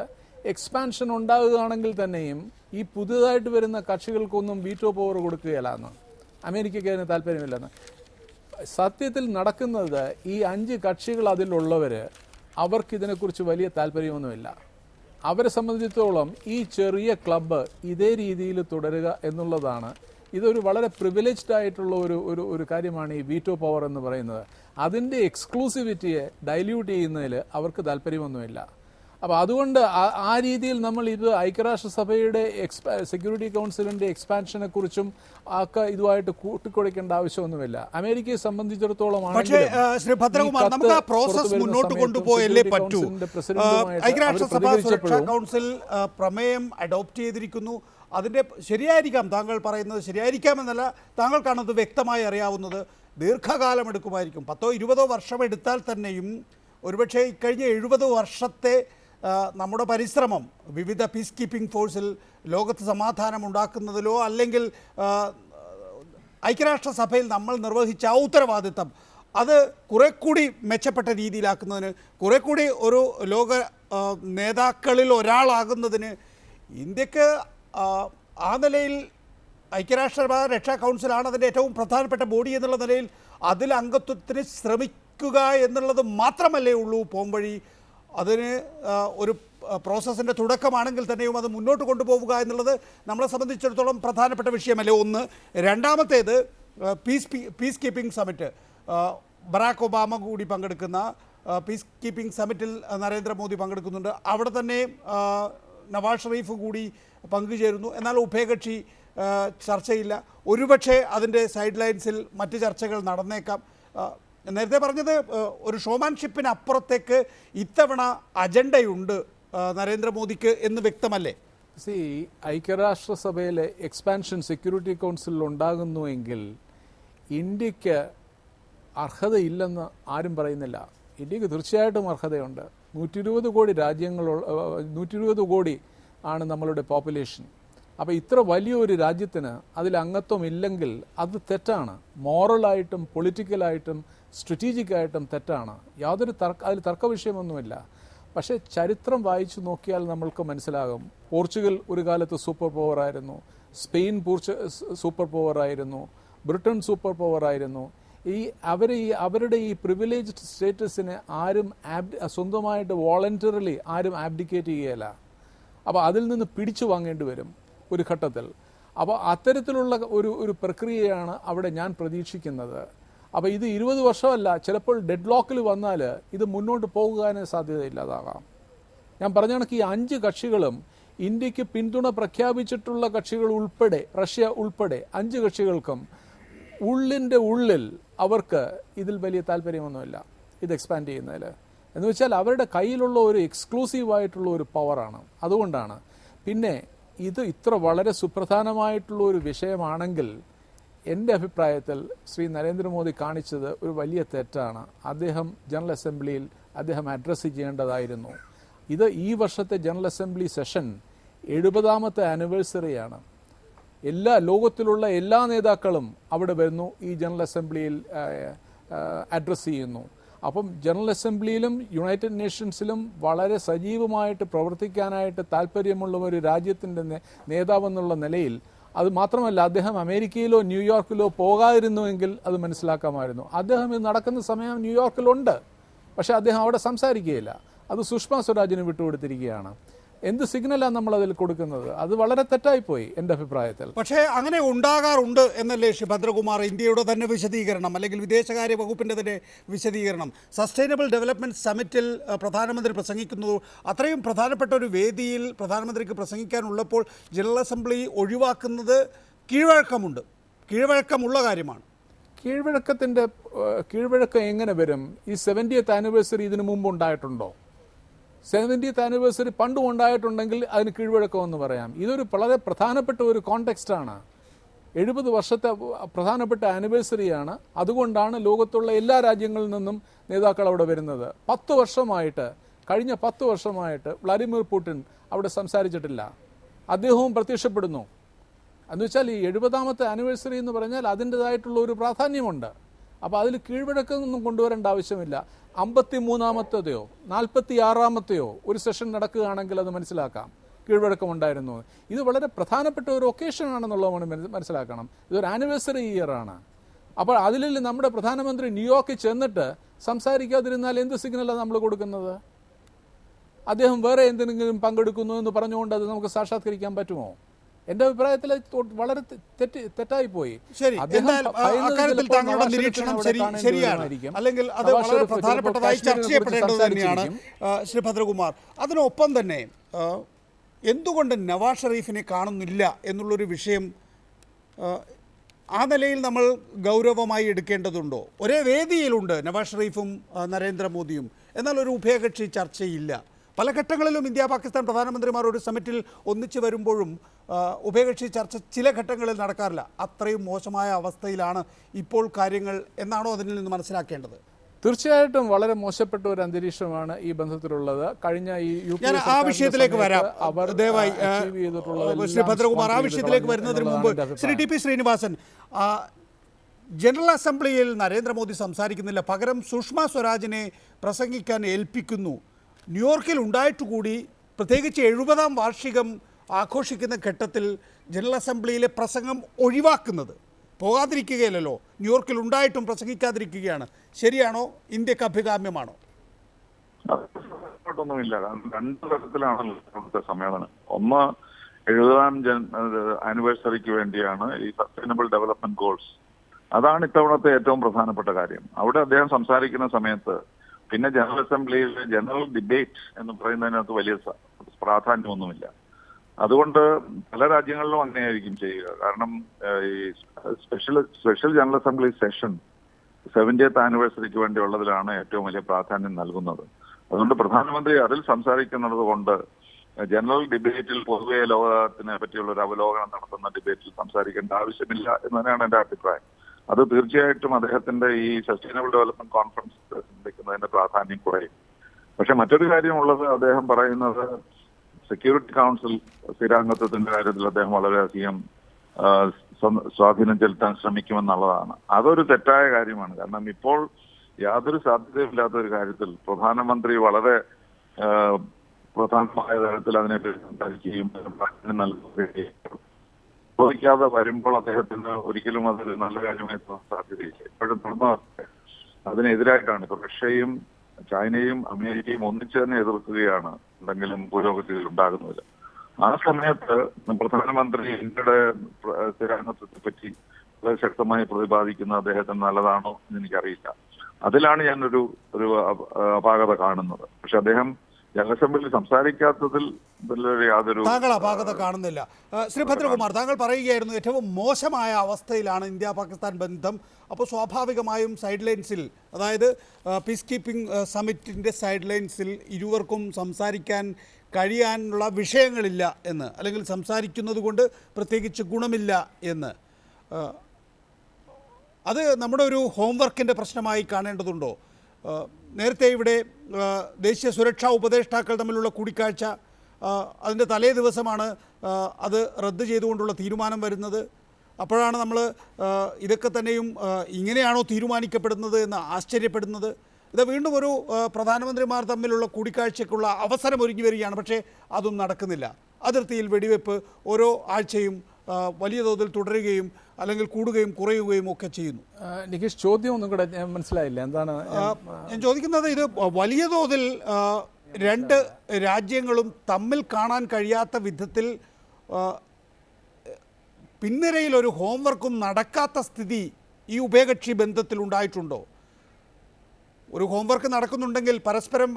എക്സ്പാൻഷൻ ഉണ്ടാകുകയാണെങ്കിൽ തന്നെയും ഈ പുതുതായിട്ട് വരുന്ന കക്ഷികൾക്കൊന്നും വീറ്റോ പവർ കൊടുക്കുകയില്ലെന്ന്, അമേരിക്കയ്ക്ക് അതിന് താല്പര്യമില്ലെന്ന്. സത്യത്തിൽ നടക്കുന്നത് ഈ 5 കക്ഷികൾ അതിലുള്ളവർ അവർക്കിതിനെക്കുറിച്ച് വലിയ താല്പര്യമൊന്നുമില്ല. അവരെ സംബന്ധിച്ചിടത്തോളം ഈ ചെറിയ ക്ലബ്ബ് ഇതേ രീതിയിൽ തുടരുക എന്നുള്ളതാണ്. ഇതൊരു വളരെ പ്രിവിലേജ്ഡ് ആയിട്ടുള്ള ഒരു കാര്യമാണ് ഈ വീറ്റോ പവർ എന്ന് പറയുന്നത്. അതിൻ്റെ എക്സ്ക്ലൂസിവിറ്റിയെ ഡൈല്യൂട്ട് ചെയ്യുന്നതിൽ അവർക്ക് താല്പര്യമൊന്നുമില്ല. അപ്പോൾ അതുകൊണ്ട് ആ രീതിയിൽ നമ്മൾ ഇത് ഐക്യരാഷ്ട്രസഭയുടെ സെക്യൂരിറ്റി കൗൺസിലിൻ്റെ എക്സ്പാൻഷനെ കുറിച്ചും ഒക്കെ ഇതുമായിട്ട് കൂട്ടിക്കൊടുക്കേണ്ട ആവശ്യമൊന്നുമില്ല. അമേരിക്കയെ സംബന്ധിച്ചിടത്തോളം പക്ഷേ ശ്രീ ഭദ്രകുമാർ, നമുക്ക് ആ പ്രോസസ് മുന്നോട്ട് കൊണ്ടുപോയല്ലേ പറ്റൂ. ഐക്യരാഷ്ട്രസഭ സുരക്ഷാ കൗൺസിൽ പ്രമേയം അഡോപ്റ്റ് ചെയ്തിരിക്കുന്നു. അതിൻ്റെ ശരിയായിരിക്കാം, താങ്കൾ പറയുന്നത് ശരിയായിരിക്കാമെന്നല്ല, താങ്കൾക്കാണത് വ്യക്തമായി അറിയാവുന്നത്. ദീർഘകാലം എടുക്കുമായിരിക്കും, 10-20 വർഷം എടുത്താൽ തന്നെയും. ഒരുപക്ഷെ ഇക്കഴിഞ്ഞ 70 വർഷത്തെ നമ്മുടെ പരിശ്രമം വിവിധ പീസ് കീപ്പിംഗ് ഫോഴ്സിൽ ലോകത്ത് സമാധാനം ഉണ്ടാക്കുന്നതിലോ അല്ലെങ്കിൽ ഐക്യരാഷ്ട്രസഭയിൽ നമ്മൾ നിർവഹിച്ച ആ ഉത്തരവാദിത്തം അത് കുറെ കൂടി മെച്ചപ്പെട്ട രീതിയിലാക്കുന്നതിന്, കുറെ കൂടി ഒരു ലോക നേതാക്കളിൽ ഒരാളാകുന്നതിന് ഇന്ത്യക്ക് ആ നിലയിൽ ഐക്യരാഷ്ട്ര രക്ഷാ കൗൺസിലാണ് അതിൻ്റെ ഏറ്റവും പ്രധാനപ്പെട്ട ബോഡി എന്നുള്ള നിലയിൽ അതിൽ അംഗത്വത്തിന് ശ്രമിക്കുക എന്നുള്ളത് മാത്രമല്ലേ ഉള്ളൂ പോംവഴി. അതിന് ഒരു പ്രോസസ്സിൻ്റെ തുടക്കമാണെങ്കിൽ തന്നെയും അത് മുന്നോട്ട് കൊണ്ടുപോവുക എന്നുള്ളത് നമ്മളെ സംബന്ധിച്ചിടത്തോളം പ്രധാനപ്പെട്ട വിഷയമല്ലേ. ഒന്ന്. രണ്ടാമത്തേത് peace keeping summit, Barack Obama കൂടി പങ്കെടുക്കുന്ന പീസ് കീപ്പിംഗ് സമ്മിറ്റിൽ നരേന്ദ്രമോദി പങ്കെടുക്കുന്നുണ്ട്. അവിടെ തന്നെ നവാസ് ഷെരീഫ് കൂടി പങ്കുചേരുന്നു. എന്നാൽ ഉഭയകക്ഷി ചർച്ചയില്ല. ഒരുപക്ഷെ അതിൻ്റെ സൈഡ് ലൈൻസിൽ മറ്റ് ചർച്ചകൾ നടന്നേക്കാം. നേരത്തെ പറഞ്ഞത് ഒരു ഷോമാൻഷിപ്പിന് അപ്പുറത്തേക്ക് ഇത്തവണ അജണ്ടയുണ്ട് നരേന്ദ്രമോദിക്ക് എന്ന് വ്യക്തമല്ലേ? ഐക്യരാഷ്ട്രസഭയിലെ എക്സ്പാൻഷൻ സെക്യൂരിറ്റി കൗൺസിലിൽ ഉണ്ടാകുന്നുവെങ്കിൽ ഇന്ത്യക്ക് അർഹതയില്ലെന്ന് ആരും പറയുന്നില്ല. ഇന്ത്യക്ക് തീർച്ചയായിട്ടും അർഹതയുണ്ട്. 120 കോടി 120 കോടി ആണ് നമ്മളുടെ പോപ്പുലേഷൻ. അപ്പോൾ ഇത്ര വലിയൊരു രാജ്യത്തിന് അതിൽ അംഗത്വം ഇല്ലെങ്കിൽ അത് തെറ്റാണ്. മോറലായിട്ടും പൊളിറ്റിക്കലായിട്ടും സ്ട്രാറ്റജിക്കായിട്ടും തെറ്റാണ്. യാതൊരു അതിൽ തർക്ക വിഷയമൊന്നുമില്ല. പക്ഷേ ചരിത്രം വായിച്ചു നോക്കിയാൽ നമ്മൾക്ക് മനസ്സിലാകും, പോർച്ചുഗൽ ഒരു കാലത്ത് സൂപ്പർ പവറായിരുന്നു, സ്പെയിൻ സൂപ്പർ പവറായിരുന്നു, ബ്രിട്ടൻ സൂപ്പർ പവറായിരുന്നു. അവരുടെ ഈ പ്രിവിലേജ്ഡ് സ്റ്റേറ്റസിനെ ആരും സ്വന്തമായിട്ട് വോളണ്ടറിലി ആരും ആബ്ഡിക്കേറ്റ് ചെയ്യുകയില്ല. അപ്പോൾ അതിൽ നിന്ന് പിടിച്ചു വാങ്ങേണ്ടി വരും ഒരു ഘട്ടത്തിൽ. അപ്പോൾ അത്തരത്തിലുള്ള ഒരു പ്രക്രിയയാണ് അവിടെ ഞാൻ പ്രതീക്ഷിക്കുന്നത്. അപ്പോൾ ഇത് 20 വർഷമല്ല, ചിലപ്പോൾ ഡെഡ് ലോക്കിൽ വന്നാൽ ഇത് മുന്നോട്ട് പോകുവാനേ സാധ്യതയില്ലാതാകാം. ഞാൻ പറഞ്ഞ കണക്ക് ഈ 5 കക്ഷികളും ഇന്ത്യക്ക് പിന്തുണ പ്രഖ്യാപിച്ചിട്ടുള്ള കക്ഷികൾ ഉൾപ്പെടെ, റഷ്യ ഉൾപ്പെടെ 5 കക്ഷികൾക്കും ഉള്ളിൻ്റെ ഉള്ളിൽ അവർക്ക് ഇതിൽ വലിയ താല്പര്യമൊന്നുമില്ല ഇത് എക്സ്പാൻഡ് ചെയ്യുന്നതിൽ. എന്ന് വെച്ചാൽ അവരുടെ കയ്യിലുള്ള ഒരു എക്സ്ക്ലൂസീവായിട്ടുള്ള ഒരു പവറാണ്. അതുകൊണ്ടാണ്. പിന്നെ ഇത് ഇത്ര വളരെ സുപ്രധാനമായിട്ടുള്ള ഒരു വിഷയമാണെങ്കിൽ എൻ്റെ അഭിപ്രായത്തിൽ ശ്രീ നരേന്ദ്രമോദി കാണിച്ചത് ഒരു വലിയ തെറ്റാണ്. അദ്ദേഹം ജനറൽ അസംബ്ലിയിൽ അഡ്രസ്സ് ചെയ്യേണ്ടതായിരുന്നു. ഇത് ഈ വർഷത്തെ ജനറൽ അസംബ്ലി സെഷൻ 70ാമത്തെ ആനിവേഴ്സറിയാണ്. ലോകത്തിലുള്ള എല്ലാ നേതാക്കളും അവിടെ വരുന്നു, ഈ ജനറൽ അസംബ്ലിയിൽ അഡ്രസ്സ് ചെയ്യുന്നു. അപ്പം ജനറൽ അസംബ്ലിയിലും യുണൈറ്റഡ് നേഷൻസിലും വളരെ സജീവമായിട്ട് പ്രവർത്തിക്കാനായിട്ട് താല്പര്യമുള്ള ഒരു രാജ്യത്തിൻ്റെ നേതാവെന്നുള്ള നിലയിൽ, അത് മാത്രമല്ല അദ്ദേഹം അമേരിക്കയിലോ ന്യൂയോർക്കിലോ പോകാതിരുന്നുവെങ്കിൽ അത് മനസ്സിലാക്കാമായിരുന്നു. അദ്ദേഹം ഇത് നടക്കുന്ന സമയം ന്യൂയോർക്കിലുണ്ട്, പക്ഷേ അദ്ദേഹം അവിടെ സംസാരിക്കുകയില്ല. അത് സുഷമ സ്വരാജിന് വിട്ടുകൊടുത്തിരിക്കുകയാണ്. എന്ത് സിഗ്നലാണ് നമ്മൾ അതിൽ കൊടുക്കുന്നത്? അത് വളരെ തെറ്റായിപ്പോയി എൻ്റെ അഭിപ്രായത്തിൽ. പക്ഷേ അങ്ങനെ ഉണ്ടാകാറുണ്ട് എന്നല്ലേ ശ്രീ ഭദ്രകുമാർ ഇന്ത്യയുടെ തന്നെ വിശദീകരണം, അല്ലെങ്കിൽ വിദേശകാര്യ വകുപ്പിൻ്റെ തന്നെ വിശദീകരണം? സസ്റ്റൈനബിൾ ഡെവലപ്മെൻറ്റ് സമ്മിറ്റിൽ പ്രധാനമന്ത്രി പ്രസംഗിക്കുന്നു. അത്രയും പ്രധാനപ്പെട്ട ഒരു വേദിയിൽ പ്രധാനമന്ത്രിക്ക് പ്രസംഗിക്കാനുള്ളപ്പോൾ ജനറൽ അസംബ്ലി ഒഴിവാക്കുന്നത് കീഴ്വഴക്കമുള്ള കാര്യമാണ്. കീഴ്വഴക്കം എങ്ങനെ വരും? ഈ 70th ആനിവേഴ്സറി ഇതിനു മുമ്പ് ഉണ്ടായിട്ടുണ്ടോ? 70th ആനിവേഴ്സറി പണ്ടും ഉണ്ടായിട്ടുണ്ടെങ്കിൽ അതിന് കീഴ്വഴക്കമെന്ന് പറയാം. ഇതൊരു വളരെ പ്രധാനപ്പെട്ട ഒരു കോണ്ടെക്സ്റ്റാണ്. 70 വർഷത്തെ പ്രധാനപ്പെട്ട ആനിവേഴ്സറിയാണ്. അതുകൊണ്ടാണ് ലോകത്തുള്ള എല്ലാ രാജ്യങ്ങളിൽ നിന്നും നേതാക്കൾ അവിടെ വരുന്നത്. കഴിഞ്ഞ 10 വർഷമായിട്ട് വ്ളാഡിമിർ പുടിൻ അവിടെ സംസാരിച്ചിട്ടില്ല. അദ്ദേഹവും പ്രത്യക്ഷപ്പെടുന്നു. എന്ന് വെച്ചാൽ ഈ 70ാമത്തെ ആനിവേഴ്സറി എന്ന് പറഞ്ഞാൽ അതിൻ്റെതായിട്ടുള്ള ഒരു പ്രാധാന്യമുണ്ട്. അപ്പോൾ അതിൽ കീഴ്വഴക്കമൊന്നും കൊണ്ടുവരേണ്ട ആവശ്യമില്ല. 53-ാമത്തെയോ 46-ാമത്തെയോ ഒരു സെഷൻ നടക്കുകയാണെങ്കിൽ അത് മനസ്സിലാക്കാം കീഴ്വഴക്കമുണ്ടായിരുന്നു. ഇത് വളരെ പ്രധാനപ്പെട്ട ഒരു ഒക്കേഷൻ ആണെന്നുള്ളത് മനസ്സിലാക്കണം. ഇതൊരു ആനിവേഴ്സറി ഇയറാണ്. അപ്പോൾ അതിൽ നമ്മുടെ പ്രധാനമന്ത്രി ന്യൂയോർക്കിൽ ചെന്നിട്ട് സംസാരിക്കാതിരുന്നാൽ എന്ത് സിഗ്നലാണ് നമ്മൾ കൊടുക്കുന്നത്? അദ്ദേഹം വേറെ എന്തെങ്കിലും പങ്കെടുക്കുന്നു എന്ന് പറഞ്ഞുകൊണ്ട് അത് നമുക്ക് സാക്ഷാത്കരിക്കാൻ പറ്റുമോ? എൻ്റെ അഭിപ്രായത്തിൽ വളരെ തെറ്റായിപ്പോയി. ശരി, അക്കാര്യത്തിൽ താങ്കളുടെ നിരീക്ഷണം ശരിയാണ്, അല്ലെങ്കിൽ അത് വളരെ പ്രധാനപ്പെട്ടതായി ചർച്ച ചെയ്യപ്പെടേണ്ടത് തന്നെയാണ് ശ്രീ ഭദ്രകുമാർ. അതിനൊപ്പം തന്നെ എന്തുകൊണ്ട് നവാസ് ഷെരീഫിനെ കാണുന്നില്ല എന്നുള്ളൊരു വിഷയം ആ നിലയിൽ നമ്മൾ ഗൗരവമായി എടുക്കേണ്ടതുണ്ടോ? ഒരേ വേദിയിലുണ്ട് നവാസ് ഷെരീഫും നരേന്ദ്രമോദിയും, എന്നാൽ ഒരു ഉഭയകക്ഷി ചർച്ചയില്ല. പല ഘട്ടങ്ങളിലും ഇന്ത്യ പാകിസ്ഥാൻ പ്രധാനമന്ത്രിമാർ ഒരു സമിറ്റിൽ ഒന്നിച്ചു വരുമ്പോഴും ഉഭയകക്ഷി ചർച്ച ചില ഘട്ടങ്ങളിൽ നടക്കാറില്ല. അത്രയും മോശമായ അവസ്ഥയിലാണ് ഇപ്പോൾ കാര്യങ്ങൾ എന്നാണോ അതിൽ നിന്ന് മനസ്സിലാക്കേണ്ടത്? തീർച്ചയായിട്ടും വളരെ മോശപ്പെട്ട ഒരു അന്തരീക്ഷമാണ് ഈ ബന്ധത്തിലുള്ളത്. കഴിഞ്ഞ ഞാൻ ആ വിഷയത്തിലേക്ക് വരാം. ദയവായി ശ്രീ ഭദ്രകുമാർ, ആ വിഷയത്തിലേക്ക് വരുന്നതിന് മുമ്പ് Shri T P Srinivasan, general അസംബ്ലിയിൽ നരേന്ദ്രമോദി സംസാരിക്കുന്നില്ല, പകരം സുഷമ സ്വരാജിനെ പ്രസംഗിക്കാൻ ഏൽപ്പിക്കുന്നു. ന്യൂയോർക്കിൽ ഉണ്ടായിട്ടുകൂടി, പ്രത്യേകിച്ച് 70-ാം വാർഷികം ആഘോഷിക്കുന്ന ഘട്ടത്തിൽ ജനറൽ അസംബ്ലിയിലെ പ്രസംഗം ഒഴിവാക്കുന്നത്, പോകാതിരിക്കുകയല്ലോ, ന്യൂയോർക്കിൽ ഉണ്ടായിട്ടും പ്രസംഗിക്കാതിരിക്കുകയാണ്. ശരിയാണോ? ഇന്ത്യക്ക് അഭികാമ്യമാണോ? ഒന്നുമില്ല. രണ്ട് തരത്തിലാണല്ലോ ഇവിടുത്തെ സമ്മേളനം. ഒന്ന് 70-ാം ആനിവേഴ്സറിക്ക് വേണ്ടിയാണ് ഈ സസ്റ്റൈനബിൾ ഡെവലപ്മെന്റ് ഗോൾസ്. അതാണ് ഇത്തവണത്തെ ഏറ്റവും പ്രധാനപ്പെട്ട കാര്യം. അവിടെ അദ്ദേഹം സംസാരിക്കുന്ന സമയത്ത് പിന്നെ ജനറൽ അസംബ്ലിയിൽ ജനറൽ ഡിബേറ്റ് എന്ന് പറയുന്നതിനകത്ത് വലിയ പ്രാധാന്യമൊന്നുമില്ല. അതുകൊണ്ട് പല രാജ്യങ്ങളിലും അങ്ങനെയായിരിക്കും ചെയ്യുക. കാരണം ഈ special general assembly session 70th ആനിവേഴ്സറിക്ക് വേണ്ടിയുള്ളതിലാണ് ഏറ്റവും വലിയ പ്രാധാന്യം നൽകുന്നത്. അതുകൊണ്ട് പ്രധാനമന്ത്രി അതിൽ സംസാരിക്കുന്നത് കൊണ്ട് ജനറൽ ഡിബേറ്റിൽ പൊതുവെ ലോകത്തിനെ പറ്റിയുള്ള ഒരു അവലോകനം നടത്തുന്ന ഡിബേറ്റിൽ സംസാരിക്കേണ്ട ആവശ്യമില്ല എന്ന് തന്നെയാണ് എൻ്റെ അഭിപ്രായം. അത് തീർച്ചയായിട്ടും അദ്ദേഹത്തിന്റെ ഈ സസ്റ്റൈനബിൾ ഡെവലപ്മെന്റ് കോൺഫറൻസ് സംബന്ധിക്കുന്നതിന്റെ പ്രാധാന്യം കുറയും. പക്ഷെ മറ്റൊരു കാര്യമുള്ളത്, അദ്ദേഹം പറയുന്നത് സെക്യൂരിറ്റി കൗൺസിൽ സ്ഥിരാംഗത്വത്തിന്റെ കാര്യത്തിൽ അദ്ദേഹം വളരെയധികം സ്വാധീനം ചെലുത്താൻ ശ്രമിക്കുമെന്നുള്ളതാണ്. അതൊരു തെറ്റായ കാര്യമാണ്. കാരണം ഇപ്പോൾ യാതൊരു സാധ്യതയില്ലാത്ത ഒരു കാര്യത്തിൽ പ്രധാനമന്ത്രി വളരെ പ്രധാനമായ തരത്തിൽ അതിനെപ്പറ്റി സംസാരിക്കുകയും നൽകുകയും ചോദിക്കാതെ വരുമ്പോൾ അദ്ദേഹത്തിന് ഒരിക്കലും അതൊരു നല്ല കാര്യമായി സാധ്യതയില്ല. ഇപ്പോഴും അതിനെതിരായിട്ടാണ് ഇപ്പോൾ റഷ്യയും ചൈനയും അമേരിക്കയും ഒന്നിച്ചു തന്നെ എതിർക്കുകയാണ് എന്തെങ്കിലും പുരോഗതികൾ ഉണ്ടാകുന്നത്. ആ സമയത്ത് പ്രധാനമന്ത്രി ഇന്ത്യയുടെ സ്ഥിരാംഗത്വത്തെ പറ്റി വളരെ ശക്തമായി പ്രതിപാദിക്കുന്നത് അദ്ദേഹത്തിന് നല്ലതാണോ എന്ന് എനിക്കറിയില്ല. അതിലാണ് ഞാനൊരു അപാകത കാണുന്നത്. പക്ഷെ അദ്ദേഹം ജനറൽ അസംബ്ലിയിൽ സംസാരിക്കാത്തതിൽ യാതൊരു താങ്കൾ അപാകത കാണുന്നില്ല. ശ്രീ ഭദ്രകുമാർ, താങ്കൾ പറയുകയായിരുന്നു ഏറ്റവും മോശമായ അവസ്ഥയിലാണ് ഇന്ത്യ പാകിസ്ഥാൻ ബന്ധം. അപ്പോൾ സ്വാഭാവികമായും സൈഡ് ലൈൻസിൽ, അതായത് പീസ് കീപ്പിംഗ് സമിറ്റിൻ്റെ സൈഡ് ലൈൻസിൽ ഇരുവർക്കും സംസാരിക്കാൻ കഴിയാനുള്ള വിഷയങ്ങളില്ല എന്ന്, അല്ലെങ്കിൽ സംസാരിക്കുന്നത് കൊണ്ട് പ്രത്യേകിച്ച് ഗുണമില്ല എന്ന്, അത് നമ്മുടെ ഒരു ഹോംവർക്കിൻ്റെ പ്രശ്നമായി കാണേണ്ടതുണ്ടോ? നേരത്തെ ഇവിടെ ദേശീയ സുരക്ഷാ ഉപദേഷ്ടാക്കൾ തമ്മിലുള്ള കൂടിക്കാഴ്ച, അതിൻ്റെ തലേ ദിവസമാണ് അത് റദ്ദ് ചെയ്തുകൊണ്ടുള്ള തീരുമാനം വരുന്നത്. അപ്പോഴാണ് നമ്മൾ ഇതൊക്കെ തന്നെയും ഇങ്ങനെയാണോ തീരുമാനിക്കപ്പെടുന്നത് എന്ന് ആശ്ചര്യപ്പെടുന്നത്. ഇത് വീണ്ടും ഒരു പ്രധാനമന്ത്രിമാർ തമ്മിലുള്ള കൂടിക്കാഴ്ചയ്ക്കുള്ള അവസരം ഒരുങ്ങി വരികയാണ്. പക്ഷേ അതും നടക്കുന്നില്ല. അതിർത്തിയിൽ വെടിവെപ്പ് ഓരോ ആഴ്ചയും വലിയ തോതിൽ തുടരുകയും അല്ലെങ്കിൽ കൂടുകയും കുറയുകയും ഒക്കെ ചെയ്യുന്നു. നികേഷ്, ചോദ്യം ഒന്നും കൂടെ മനസ്സിലായില്ല. എന്താണ് ഞാൻ ചോദിക്കുന്നത്? ഇത് വലിയ തോതിൽ രണ്ട് രാജ്യങ്ങളും തമ്മിൽ കാണാൻ കഴിയാത്ത വിധത്തിൽ പിൻനിരയിൽ ഒരു ഹോംവർക്കും നടക്കാത്ത സ്ഥിതി ഈ ഉഭയകക്ഷി ബന്ധത്തിൽ ഉണ്ടായിട്ടുണ്ടോ? ഒരു ഹോംവർക്ക് നടക്കുന്നുണ്ടെങ്കിൽ പരസ്പരം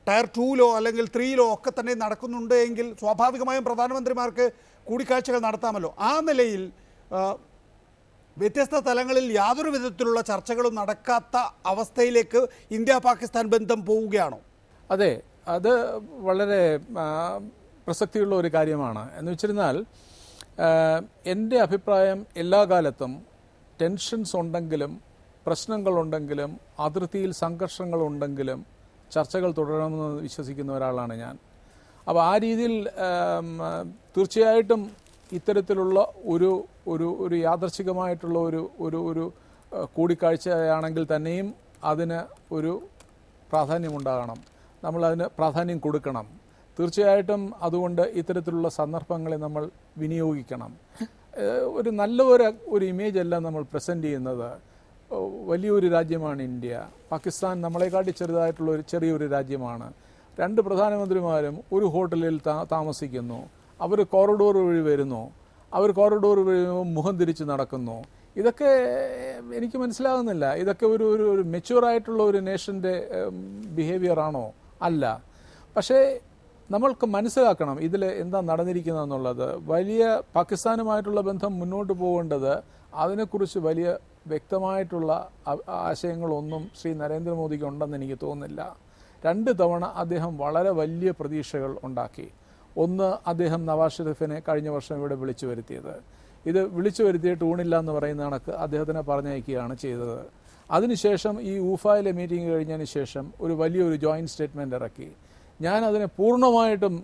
ടയർ 2-ലോ അല്ലെങ്കിൽ 3-ലോ ഒക്കെ തന്നെ നടക്കുന്നുണ്ട് എങ്കിൽ സ്വാഭാവികമായും പ്രധാനമന്ത്രിമാർക്ക് കൂടിക്കാഴ്ചകൾ നടത്താമല്ലോ. ആ നിലയിൽ വ്യത്യസ്ത തലങ്ങളിൽ യാതൊരു വിധത്തിലുള്ള ചർച്ചകളും നടക്കാത്ത അവസ്ഥയിലേക്ക് ഇന്ത്യ പാകിസ്ഥാൻ ബന്ധം പോവുകയാണോ? അതെ, അത് വളരെ പ്രസക്തിയുള്ള ഒരു കാര്യമാണ്. എന്ന് വെച്ചിരുന്നാൽ എൻ്റെ അഭിപ്രായം, എല്ലാ കാലത്തും ടെൻഷൻസ് ഉണ്ടെങ്കിലും പ്രശ്നങ്ങളുണ്ടെങ്കിലും അതിർത്തിയിൽ സംഘർഷങ്ങളുണ്ടെങ്കിലും ചർച്ചകൾ തുടരണമെന്ന് വിശ്വസിക്കുന്ന ഒരാളാണ് ഞാൻ. അപ്പോൾ ആ രീതിയിൽ തീർച്ചയായിട്ടും ഇത്തരത്തിലുള്ള ഒരു യാദർച്ഛികമായിട്ടുള്ള ഒരു കൂടിക്കാഴ്ചയാണെങ്കിൽ തന്നെയും അതിന് ഒരു പ്രാധാന്യമുണ്ടാകണം, നമ്മളതിന് പ്രാധാന്യം കൊടുക്കണം. തീർച്ചയായിട്ടും അതുകൊണ്ട് ഇത്തരത്തിലുള്ള സന്ദർഭങ്ങളെ നമ്മൾ വിനിയോഗിക്കണം. ഒരു നല്ല ഒരു ഇമേജ് അല്ല നമ്മൾ പ്രസൻറ്റ് ചെയ്യുന്നത്. വലിയൊരു രാജ്യമാണ് ഇന്ത്യ. പാകിസ്ഥാൻ നമ്മളെക്കാട്ടി ചെറിയൊരു രാജ്യമാണ്. 2 പ്രധാനമന്ത്രിമാരും ഒരു ഹോട്ടലിൽ താമസിക്കുന്നു. അവർ കോറിഡോർ വഴി വരുന്നു. അവർ കോറിഡോർ വഴി മുഖം തിരിച്ച് നടക്കുന്നു. ഇതൊക്കെ എനിക്ക് മനസ്സിലാകുന്നില്ല. ഇതൊക്കെ ഒരു മെച്യൂറായിട്ടുള്ള ഒരു നേഷൻ്റെ ബിഹേവിയർ ആണോ? അല്ല. പക്ഷേ നമ്മൾക്ക് മനസ്സിലാക്കണം ഇതിൽ എന്താ നടന്നിരിക്കുന്നതെന്നുള്ളത്. വലിയ പാകിസ്ഥാനുമായിട്ടുള്ള ബന്ധം മുന്നോട്ട് പോകേണ്ടത്, അതിനെക്കുറിച്ച് വലിയ വ്യക്തമായിട്ടുള്ള ആശയങ്ങളൊന്നും ശ്രീ നരേന്ദ്രമോദിക്ക് ഉണ്ടെന്ന് എനിക്ക് തോന്നുന്നില്ല. 2 തവണ അദ്ദേഹം വളരെ വലിയ പ്രതീക്ഷകൾ ഉണ്ടാക്കി. ഒന്ന്, അദ്ദേഹം നവാസ് ഷെരീഫിനെ കഴിഞ്ഞ വർഷം ഇവിടെ വിളിച്ചു വരുത്തിയത്. ഇത് വിളിച്ചു വരുത്തിയിട്ട് ഊണില്ല എന്ന് പറയുന്ന കണക്ക് അദ്ദേഹത്തിനെ പറഞ്ഞയക്കുകയാണ് ചെയ്തത്. അതിനുശേഷം ഈ ഊഫയിലെ മീറ്റിംഗ് കഴിഞ്ഞതിന് ശേഷം വലിയൊരു ജോയിൻറ്റ് സ്റ്റേറ്റ്മെൻറ്റ് ഇറക്കി. ഞാൻ അതിനെ പൂർണ്ണമായിട്ടും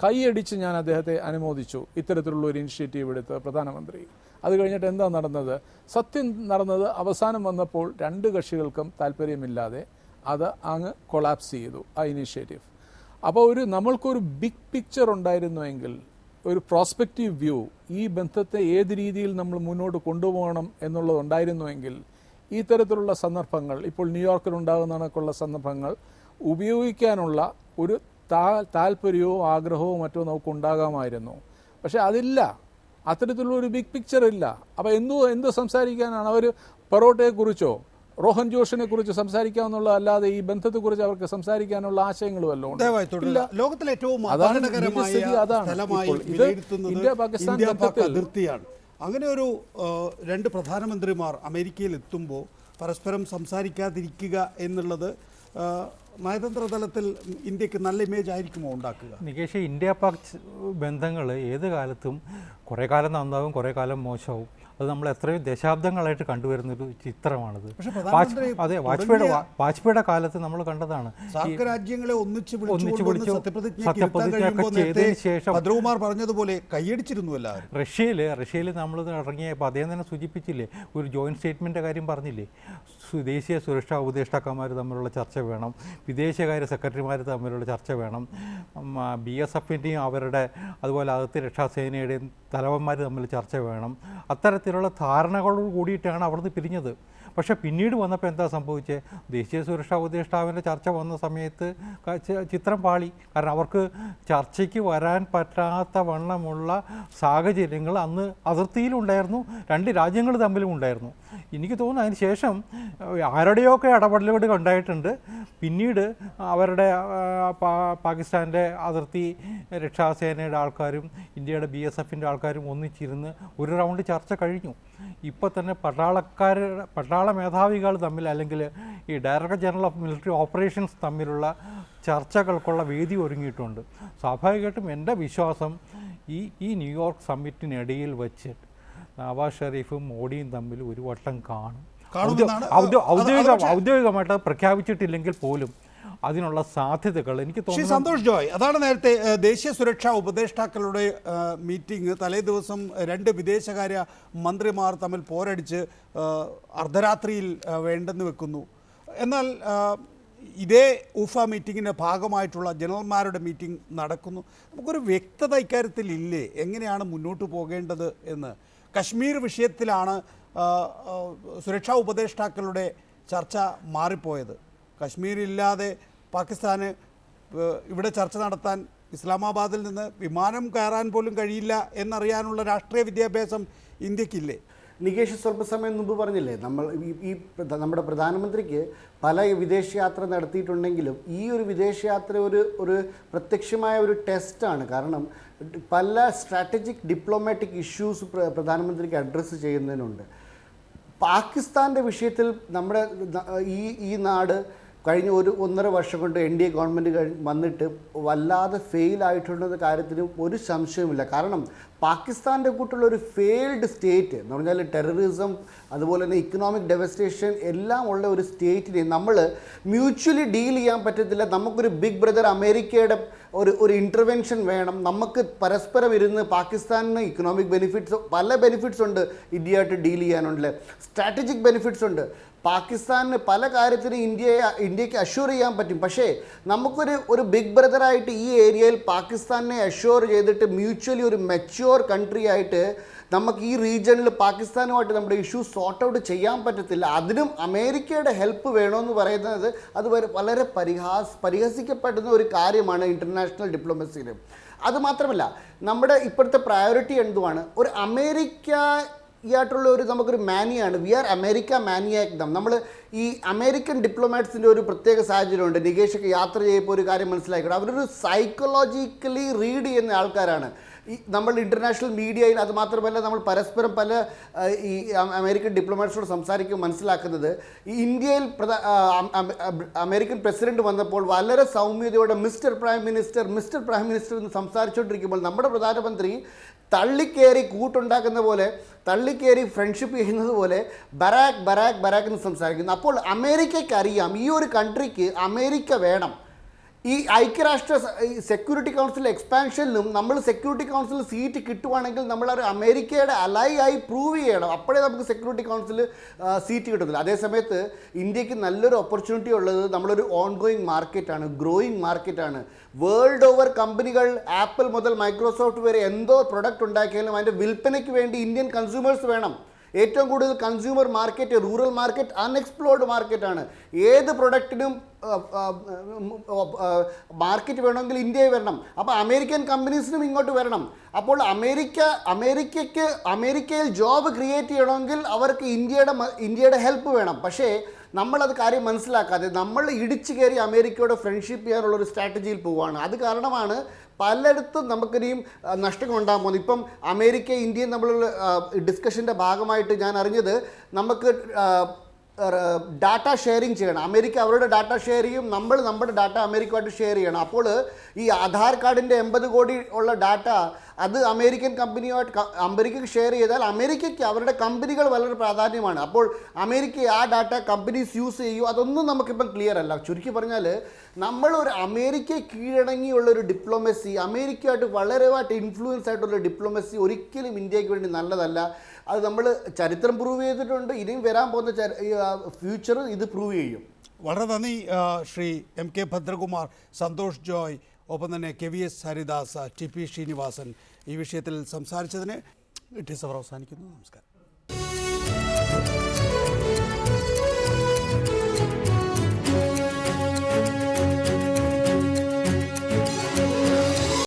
കൈയടിച്ച് ഞാൻ അദ്ദേഹത്തെ അനുമോദിച്ചു. ഇത്തരത്തിലുള്ള ഒരു ഇനിഷ്യേറ്റീവ് എടുത്ത് പ്രധാനമന്ത്രി. അത് കഴിഞ്ഞിട്ട് എന്താ നടന്നത്? സത്യം നടന്നത് അവസാനം വന്നപ്പോൾ 2 കക്ഷികൾക്കും താല്പര്യമില്ലാതെ അത് അങ്ങ് കൊളാപ്സ് ചെയ്തു ആ ഇനിഷ്യേറ്റീവ്. അപ്പോൾ നമ്മൾക്കൊരു ബിഗ് പിക്ചർ ഉണ്ടായിരുന്നുവെങ്കിൽ, ഒരു പ്രോസ്പെക്റ്റീവ് വ്യൂ, ഈ ബന്ധത്തെ ഏത് രീതിയിൽ നമ്മൾ മുന്നോട്ട് കൊണ്ടുപോകണം എന്നുള്ളതുണ്ടായിരുന്നുവെങ്കിൽ ഈ തരത്തിലുള്ള സന്ദർഭങ്ങൾ, ഇപ്പോൾ ന്യൂയോർക്കിലുണ്ടാകുന്ന കണക്കുള്ള സന്ദർഭങ്ങൾ ഉപയോഗിക്കാനുള്ള ഒരു താല്പര്യവും ആഗ്രഹവും മറ്റോ നമുക്ക് ഉണ്ടാകാമായിരുന്നു. പക്ഷേ അതില്ല. അത്തരത്തിലുള്ള ഒരു ബിഗ് പിക്ചർ ഇല്ല. അപ്പോൾ എന്ത് സംസാരിക്കാനാണ്? അവർ പൊറോട്ടയെക്കുറിച്ചോ റോഹൻ ജോഷിനെ കുറിച്ച് സംസാരിക്കാമെന്നുള്ള അല്ലാതെ ഈ ബന്ധത്തെക്കുറിച്ച് അവർക്ക് സംസാരിക്കാനുള്ള ആശയങ്ങൾ വല്ലതും ലോകത്തിലെ ഏറ്റവും ഇന്ത്യ പാകിസ്ഥാൻ അതിർത്തിയാണ്. അങ്ങനെ ഒരു 2 പ്രധാനമന്ത്രിമാർ അമേരിക്കയിൽ എത്തുമ്പോൾ പരസ്പരം സംസാരിക്കാതിരിക്കുക എന്നുള്ളത് നയതന്ത്ര തലത്തിൽ ഇന്ത്യക്ക് നല്ല ഇമേജ് ആയിരിക്കുമോ ഉണ്ടാക്കുക? നികേഷ്, ഇന്ത്യ പാക് ബന്ധങ്ങൾ ഏത് കാലത്തും കുറേ കാലം നന്നാവും, കുറേ കാലം മോശമാവും. അത് നമ്മൾ എത്രയോ ദശാബ്ദങ്ങളായിട്ട് കണ്ടുവരുന്നൊരു ചിത്രമാണിത്. അതെ, വാജ്പേയിയുടെ കാലത്ത് നമ്മൾ കണ്ടതാണ്. രാജ്യങ്ങളെ ഒന്നിച്ച് വിളിച്ചു സത്യപ്രതിജ്ഞ ചെയ്തതിന് ശേഷം ഭദ്രകുമാർ പറഞ്ഞതുപോലെ കൈയടിച്ചിരുന്നു എല്ലാവരും. റഷ്യയിൽ നമ്മൾ ഇറങ്ങിയപ്പോൾ അദ്ദേഹം തന്നെ സൂചിപ്പിച്ചില്ലേ, ഒരു ജോയിൻറ്റ് സ്റ്റേറ്റ്മെൻറ്റിൻ്റെ കാര്യം പറഞ്ഞില്ലേ. ദേശീയ സുരക്ഷാ ഉപദേഷ്ടാക്കന്മാർ തമ്മിലുള്ള ചർച്ച വേണം, വിദേശകാര്യ സെക്രട്ടറിമാർ തമ്മിലുള്ള ചർച്ച വേണം, BSFിൻ്റെയും അവരുടെ അതുപോലെ അതിർത്തി രക്ഷാസേനയുടെയും തലവന്മാർ തമ്മിൽ ചർച്ച വേണം. അത്തരത്തിലുള്ള ധാരണകളോട് കൂടിയിട്ടാണ് അവിടുന്ന് പിരിഞ്ഞത്. പക്ഷേ പിന്നീട് വന്നപ്പോൾ എന്താ സംഭവിച്ചത്? ദേശീയ സുരക്ഷാ ഉപദേഷ്ടാവിൻ്റെ ചർച്ച വന്ന സമയത്ത് ചിത്രം പാളി. കാരണം അവർക്ക് ചർച്ചയ്ക്ക് വരാൻ പറ്റാത്ത വണ്ണമുള്ള സാഹചര്യങ്ങൾ അന്ന് അതിർത്തിയിലുണ്ടായിരുന്നു, 2 രാജ്യങ്ങൾ തമ്മിലും ഉണ്ടായിരുന്നു. എനിക്ക് തോന്നുന്നു അതിന് ശേഷം ആരുടെയൊക്കെ ഇടപെടലുകൾ ഉണ്ടായിട്ടുണ്ട്. പിന്നീട് അവരുടെ പാകിസ്ഥാൻ്റെ അതിർത്തി രക്ഷാസേനയുടെ ആൾക്കാരും ഇന്ത്യയുടെ BSFിൻ്റെ ആൾക്കാരും ഒന്നിച്ചിരുന്ന് ഒരു റൗണ്ട് ചർച്ച കഴിഞ്ഞു. ഇപ്പോൾ തന്നെ പട്ടാള മേധാവികൾ തമ്മിൽ, അല്ലെങ്കിൽ ഈ director general of military operations തമ്മിലുള്ള ചർച്ചകൾക്കുള്ള വേദി ഒരുങ്ങിയിട്ടുണ്ട്. സ്വാഭാവികമായിട്ടും എൻ്റെ വിശ്വാസം ഈ ന്യൂയോർക്ക് സമ്മിറ്റിനിടയിൽ വെച്ച് നവാസ് ഷെരീഫും മോഡിയും തമ്മിൽ ഒരു വട്ടം കാണും. ഔദ്യോഗികമായിട്ട് പ്രഖ്യാപിച്ചിട്ടില്ലെങ്കിൽ പോലും അതിനുള്ള സാധ്യതകൾ എനിക്ക് തോന്നുന്നു. സന്തോഷ് ജോയ്, അതാണ് നേരത്തെ ദേശീയ സുരക്ഷാ ഉപദേഷ്ടാക്കളുടെ മീറ്റിംഗ് തലേ ദിവസം 2 വിദേശകാര്യ മന്ത്രിമാർ തമ്മിൽ പോരടിച്ച് അർദ്ധരാത്രിയിൽ വേണ്ടെന്ന് വെക്കുന്നു. എന്നാൽ ഇതേ ഊഫ മീറ്റിങ്ങിൻ്റെ ഭാഗമായിട്ടുള്ള ജനറൽമാരുടെ മീറ്റിംഗ് നടക്കുന്നു. നമുക്കൊരു വ്യക്തത ഇക്കാര്യത്തിൽ ഇല്ലേ, എങ്ങനെയാണ് മുന്നോട്ട് പോകേണ്ടത് എന്ന്? കശ്മീർ വിഷയത്തിലാണ് സുരക്ഷാ ഉപദേഷ്ടാക്കളുടെ ചർച്ച മാറിപ്പോയത്. കശ്മീരില്ലാതെ പാകിസ്ഥാന് ഇവിടെ ചർച്ച നടത്താൻ ഇസ്ലാമാബാദിൽ നിന്ന് വിമാനം കയറാൻ പോലും കഴിയില്ല എന്നറിയാനുള്ള രാഷ്ട്രീയ വിദ്യാഭ്യാസം ഇന്ത്യക്കില്ലേ? നികേഷ് സ്വല്പസമയം മുമ്പ് പറഞ്ഞില്ലേ, നമ്മുടെ പ്രധാനമന്ത്രിക്ക് പല വിദേശയാത്ര നടത്തിയിട്ടുണ്ടെങ്കിലും ഈ ഒരു വിദേശയാത്ര ഒരു പ്രത്യക്ഷമായ ഒരു ടെസ്റ്റാണ്. കാരണം പല സ്ട്രാറ്റജിക് ഡിപ്ലോമാറ്റിക് ഇഷ്യൂസ് പ്രധാനമന്ത്രിക്ക് അഡ്രസ്സ് ചെയ്യുന്നതിനുണ്ട്. പാകിസ്ഥാൻ്റെ വിഷയത്തിൽ നമ്മുടെ ഈ നാട് കഴിഞ്ഞ 1.5 വർഷം കൊണ്ട് NDA ഗവൺമെൻറ് വന്നിട്ട് വല്ലാതെ ഫെയിലായിട്ടുണ്ടെന്ന കാര്യത്തിന് ഒരു സംശയവുമില്ല. കാരണം പാകിസ്ഥാൻ്റെ കൂട്ടുള്ള ഒരു ഫെയിൽഡ് സ്റ്റേറ്റ് എന്ന് പറഞ്ഞാൽ ടെററിസം അതുപോലെ തന്നെ ഇക്കണോമിക് ഡെവസ്റ്റേഷൻ എല്ലാം ഉള്ള ഒരു സ്റ്റേറ്റിനെ നമ്മൾ മ്യൂച്വലി ഡീൽ ചെയ്യാൻ പറ്റത്തില്ല. നമുക്കൊരു ബിഗ് ബ്രദർ അമേരിക്കയുടെ ഒരു ഇൻ്റർവെൻഷൻ വേണം. നമുക്ക് പരസ്പരം ഇരുന്ന് പാകിസ്ഥാനിന് ഇക്കണോമിക് ബെനിഫിറ്റ്സ് പല ബെനിഫിറ്റ്സ് ഉണ്ട്, ഇന്ത്യയായിട്ട് ഡീൽ ചെയ്യാനുണ്ട്, സ്ട്രാറ്റജിക് ബെനിഫിറ്റ്സ് ഉണ്ട്. പാകിസ്ഥാനിന് പല കാര്യത്തിനും ഇന്ത്യക്ക് അഷ്യൂർ ചെയ്യാൻ പറ്റും. പക്ഷേ നമുക്കൊരു ബിഗ് ബ്രദറായിട്ട് ഈ ഏരിയയിൽ പാകിസ്ഥാനെ അഷ്യൂർ ചെയ്തിട്ട് മ്യൂച്വലി ഒരു മെച്യൂർ കൺട്രി ആയിട്ട് നമുക്ക് ഈ റീജിയണിൽ പാകിസ്ഥാനുമായിട്ട് നമ്മുടെ ഇഷ്യൂസ് സോർട്ട് ഔട്ട് ചെയ്യാൻ പറ്റത്തില്ല. അതിനും അമേരിക്കയുടെ ഹെൽപ്പ് വേണമെന്ന് പറയുന്നത് അത് വളരെ പരിഹസിക്കപ്പെടുന്ന ഒരു കാര്യമാണ് ഇൻ്റർനാഷണൽ ഡിപ്ലോമസിയിൽ. അതുമാത്രമല്ല നമ്മുടെ ഇപ്പോഴത്തെ പ്രയോറിറ്റി എന്തുവാണ്? ഒരു ആയിട്ടുള്ള നമുക്കൊരു മാനിയാണ്. വി ആർ അമേരിക്ക മാനിയാക്കം. നമ്മൾ ഈ അമേരിക്കൻ ഡിപ്ലോമാറ്റ്സിൻ്റെ ഒരു പ്രത്യേക സാഹചര്യമുണ്ട്. നികേഷൊക്കെ യാത്ര ചെയ്യുമ്പോൾ ഒരു കാര്യം മനസ്സിലാക്കണം, അവരൊരു സൈക്കോളജിക്കലി റീഡ് ചെയ്യുന്ന ആൾക്കാരാണ്. നമ്മൾ ഇൻ്റർനാഷണൽ മീഡിയയിൽ അത് മാത്രമല്ല നമ്മൾ പരസ്പരം പല ഈ അമേരിക്കൻ ഡിപ്ലോമാറ്റ്സിനോട് സംസാരിക്കുമ്പോൾ മനസ്സിലാക്കുന്നത്, ഈ ഇന്ത്യയിൽ അമേരിക്കൻ പ്രസിഡന്റ് വന്നപ്പോൾ വളരെ സൗമ്യതയോടെ മിസ്റ്റർ പ്രൈം മിനിസ്റ്റർ എന്ന് സംസാരിച്ചുകൊണ്ടിരിക്കുമ്പോൾ നമ്മുടെ പ്രധാനമന്ത്രി തള്ളിക്കേറി കൂട്ടുണ്ടാക്കുന്ന പോലെ, തള്ളിക്കേറി ഫ്രണ്ട്ഷിപ്പ് ചെയ്യുന്നത് പോലെ ബരാക്ക് എന്ന് സംസാരിക്കുന്നു. അപ്പോൾ അമേരിക്കയ്ക്ക് അറിയാം ഈ ഒരു കൺട്രിക്ക് അമേരിക്ക വേണം. ഈ ഐക്യരാഷ്ട്ര സെക്യൂരിറ്റി കൗൺസിൽ എക്സ്പാൻഷനിലും നമ്മൾ സെക്യൂരിറ്റി കൗൺസിൽ സീറ്റ് കിട്ടുവാണെങ്കിൽ നമ്മൾ അമേരിക്കയുടെ അലൈ ആയി പ്രൂവ് ചെയ്യണം. അപ്പോഴേ നമുക്ക് സെക്യൂരിറ്റി കൗൺസിൽ സീറ്റ് കിട്ടത്തില്ല. അതേസമയത്ത് ഇന്ത്യക്ക് നല്ലൊരു ഓപ്പർച്യൂണിറ്റി ഉള്ളത് നമ്മളൊരു ഓൺഗോയിങ് മാർക്കറ്റാണ്, ഗ്രോയിങ് മാർക്കറ്റാണ്. വേൾഡ് ഓവർ കമ്പനികൾ ആപ്പിൾ മുതൽ മൈക്രോസോഫ്റ്റ് വരെ എന്തോ പ്രൊഡക്റ്റ് ഉണ്ടാക്കിയാലും അതിൻ്റെ വിൽപ്പനയ്ക്ക് വേണ്ടി ഇന്ത്യൻ കൺസ്യൂമേഴ്സ് വേണം. ഏറ്റവും കൂടുതൽ കൺസ്യൂമർ മാർക്കറ്റ്, റൂറൽ മാർക്കറ്റ്, അൺഎക്സ്പ്ലോർഡ് മാർക്കറ്റാണ്. ഏത് പ്രൊഡക്റ്റിനും മാർക്കറ്റ് വേണമെങ്കിൽ ഇന്ത്യയിൽ വരണം. അപ്പോൾ അമേരിക്കൻ കമ്പനീസിനും ഇങ്ങോട്ട് വരണം. അപ്പോൾ അമേരിക്കയിൽ ജോബ് ക്രിയേറ്റ് ചെയ്യണമെങ്കിൽ അവർക്ക് ഇന്ത്യയുടെ ഹെൽപ്പ് വേണം. പക്ഷേ നമ്മളത് കാര്യം മനസ്സിലാക്കാതെ നമ്മൾ ഇടിച്ചു കയറി അമേരിക്കയോട് ഫ്രണ്ട്ഷിപ്പ് ചെയ്യാനുള്ളൊരു സ്ട്രാറ്റജിയിൽ പോവുകയാണ്. അത് കാരണമാണ് പലയിടത്തും നമുക്കിനിയും നഷ്ടങ്ങൾ ഉണ്ടാകാൻ പോകുന്നത്. ഇപ്പം അമേരിക്ക ഇന്ത്യയും തമ്മിലുള്ള ഡിസ്കഷൻ്റെ ഭാഗമായിട്ട് ഞാൻ അറിഞ്ഞത്, നമുക്ക് ഡാറ്റ ഷെയറിങ് ചെയ്യണം. അമേരിക്ക അവരുടെ ഡാറ്റ ഷെയർ ചെയ്യും, നമ്മൾ നമ്മുടെ ഡാറ്റ അമേരിക്കയുമായിട്ട് ഷെയർ ചെയ്യണം. അപ്പോൾ ഈ ആധാർ കാർഡിൻ്റെ 80 കോടി ഉള്ള ഡാറ്റ അത് അമേരിക്കൻ അമേരിക്കയ്ക്ക് ഷെയർ ചെയ്താൽ അമേരിക്കയ്ക്ക് അവരുടെ കമ്പനികൾ വളരെ പ്രാധാന്യമാണ്. അപ്പോൾ അമേരിക്ക ആ ഡാറ്റ കമ്പനീസ് യൂസ് ചെയ്യും, അതൊന്നും നമുക്കിപ്പം ക്ലിയർ അല്ല. ചുരുക്കി പറഞ്ഞാൽ നമ്മളൊരു അമേരിക്ക കീഴടങ്ങിയുള്ളൊരു ഡിപ്ലോമസി, അമേരിക്കയായിട്ട് വളരെയായിട്ട് ഇൻഫ്ലുവൻസ് ആയിട്ടുള്ള ഡിപ്ലോമസി ഒരിക്കലും ഇന്ത്യക്ക് വേണ്ടി നല്ലതല്ല. അത് നമ്മൾ ചരിത്രം പ്രൂവ് ചെയ്തിട്ടുണ്ട്, ഇനിയും വരാൻ പോകുന്ന ഫ്യൂച്ചർ ഇത് പ്രൂവ് ചെയ്യും. വളരെ നന്ദി ശ്രീ MK ഭദ്രകുമാർ, സന്തോഷ് ജോയ്, ഒപ്പം തന്നെ KVS ഹരിദാസ്, TP ശ്രീനിവാസൻ ഈ വിഷയത്തിൽ സംസാരിച്ചതിന് ഇറ്റ് ഈസ് അവർ അവസാനിക്കുന്നു. നമസ്കാരം.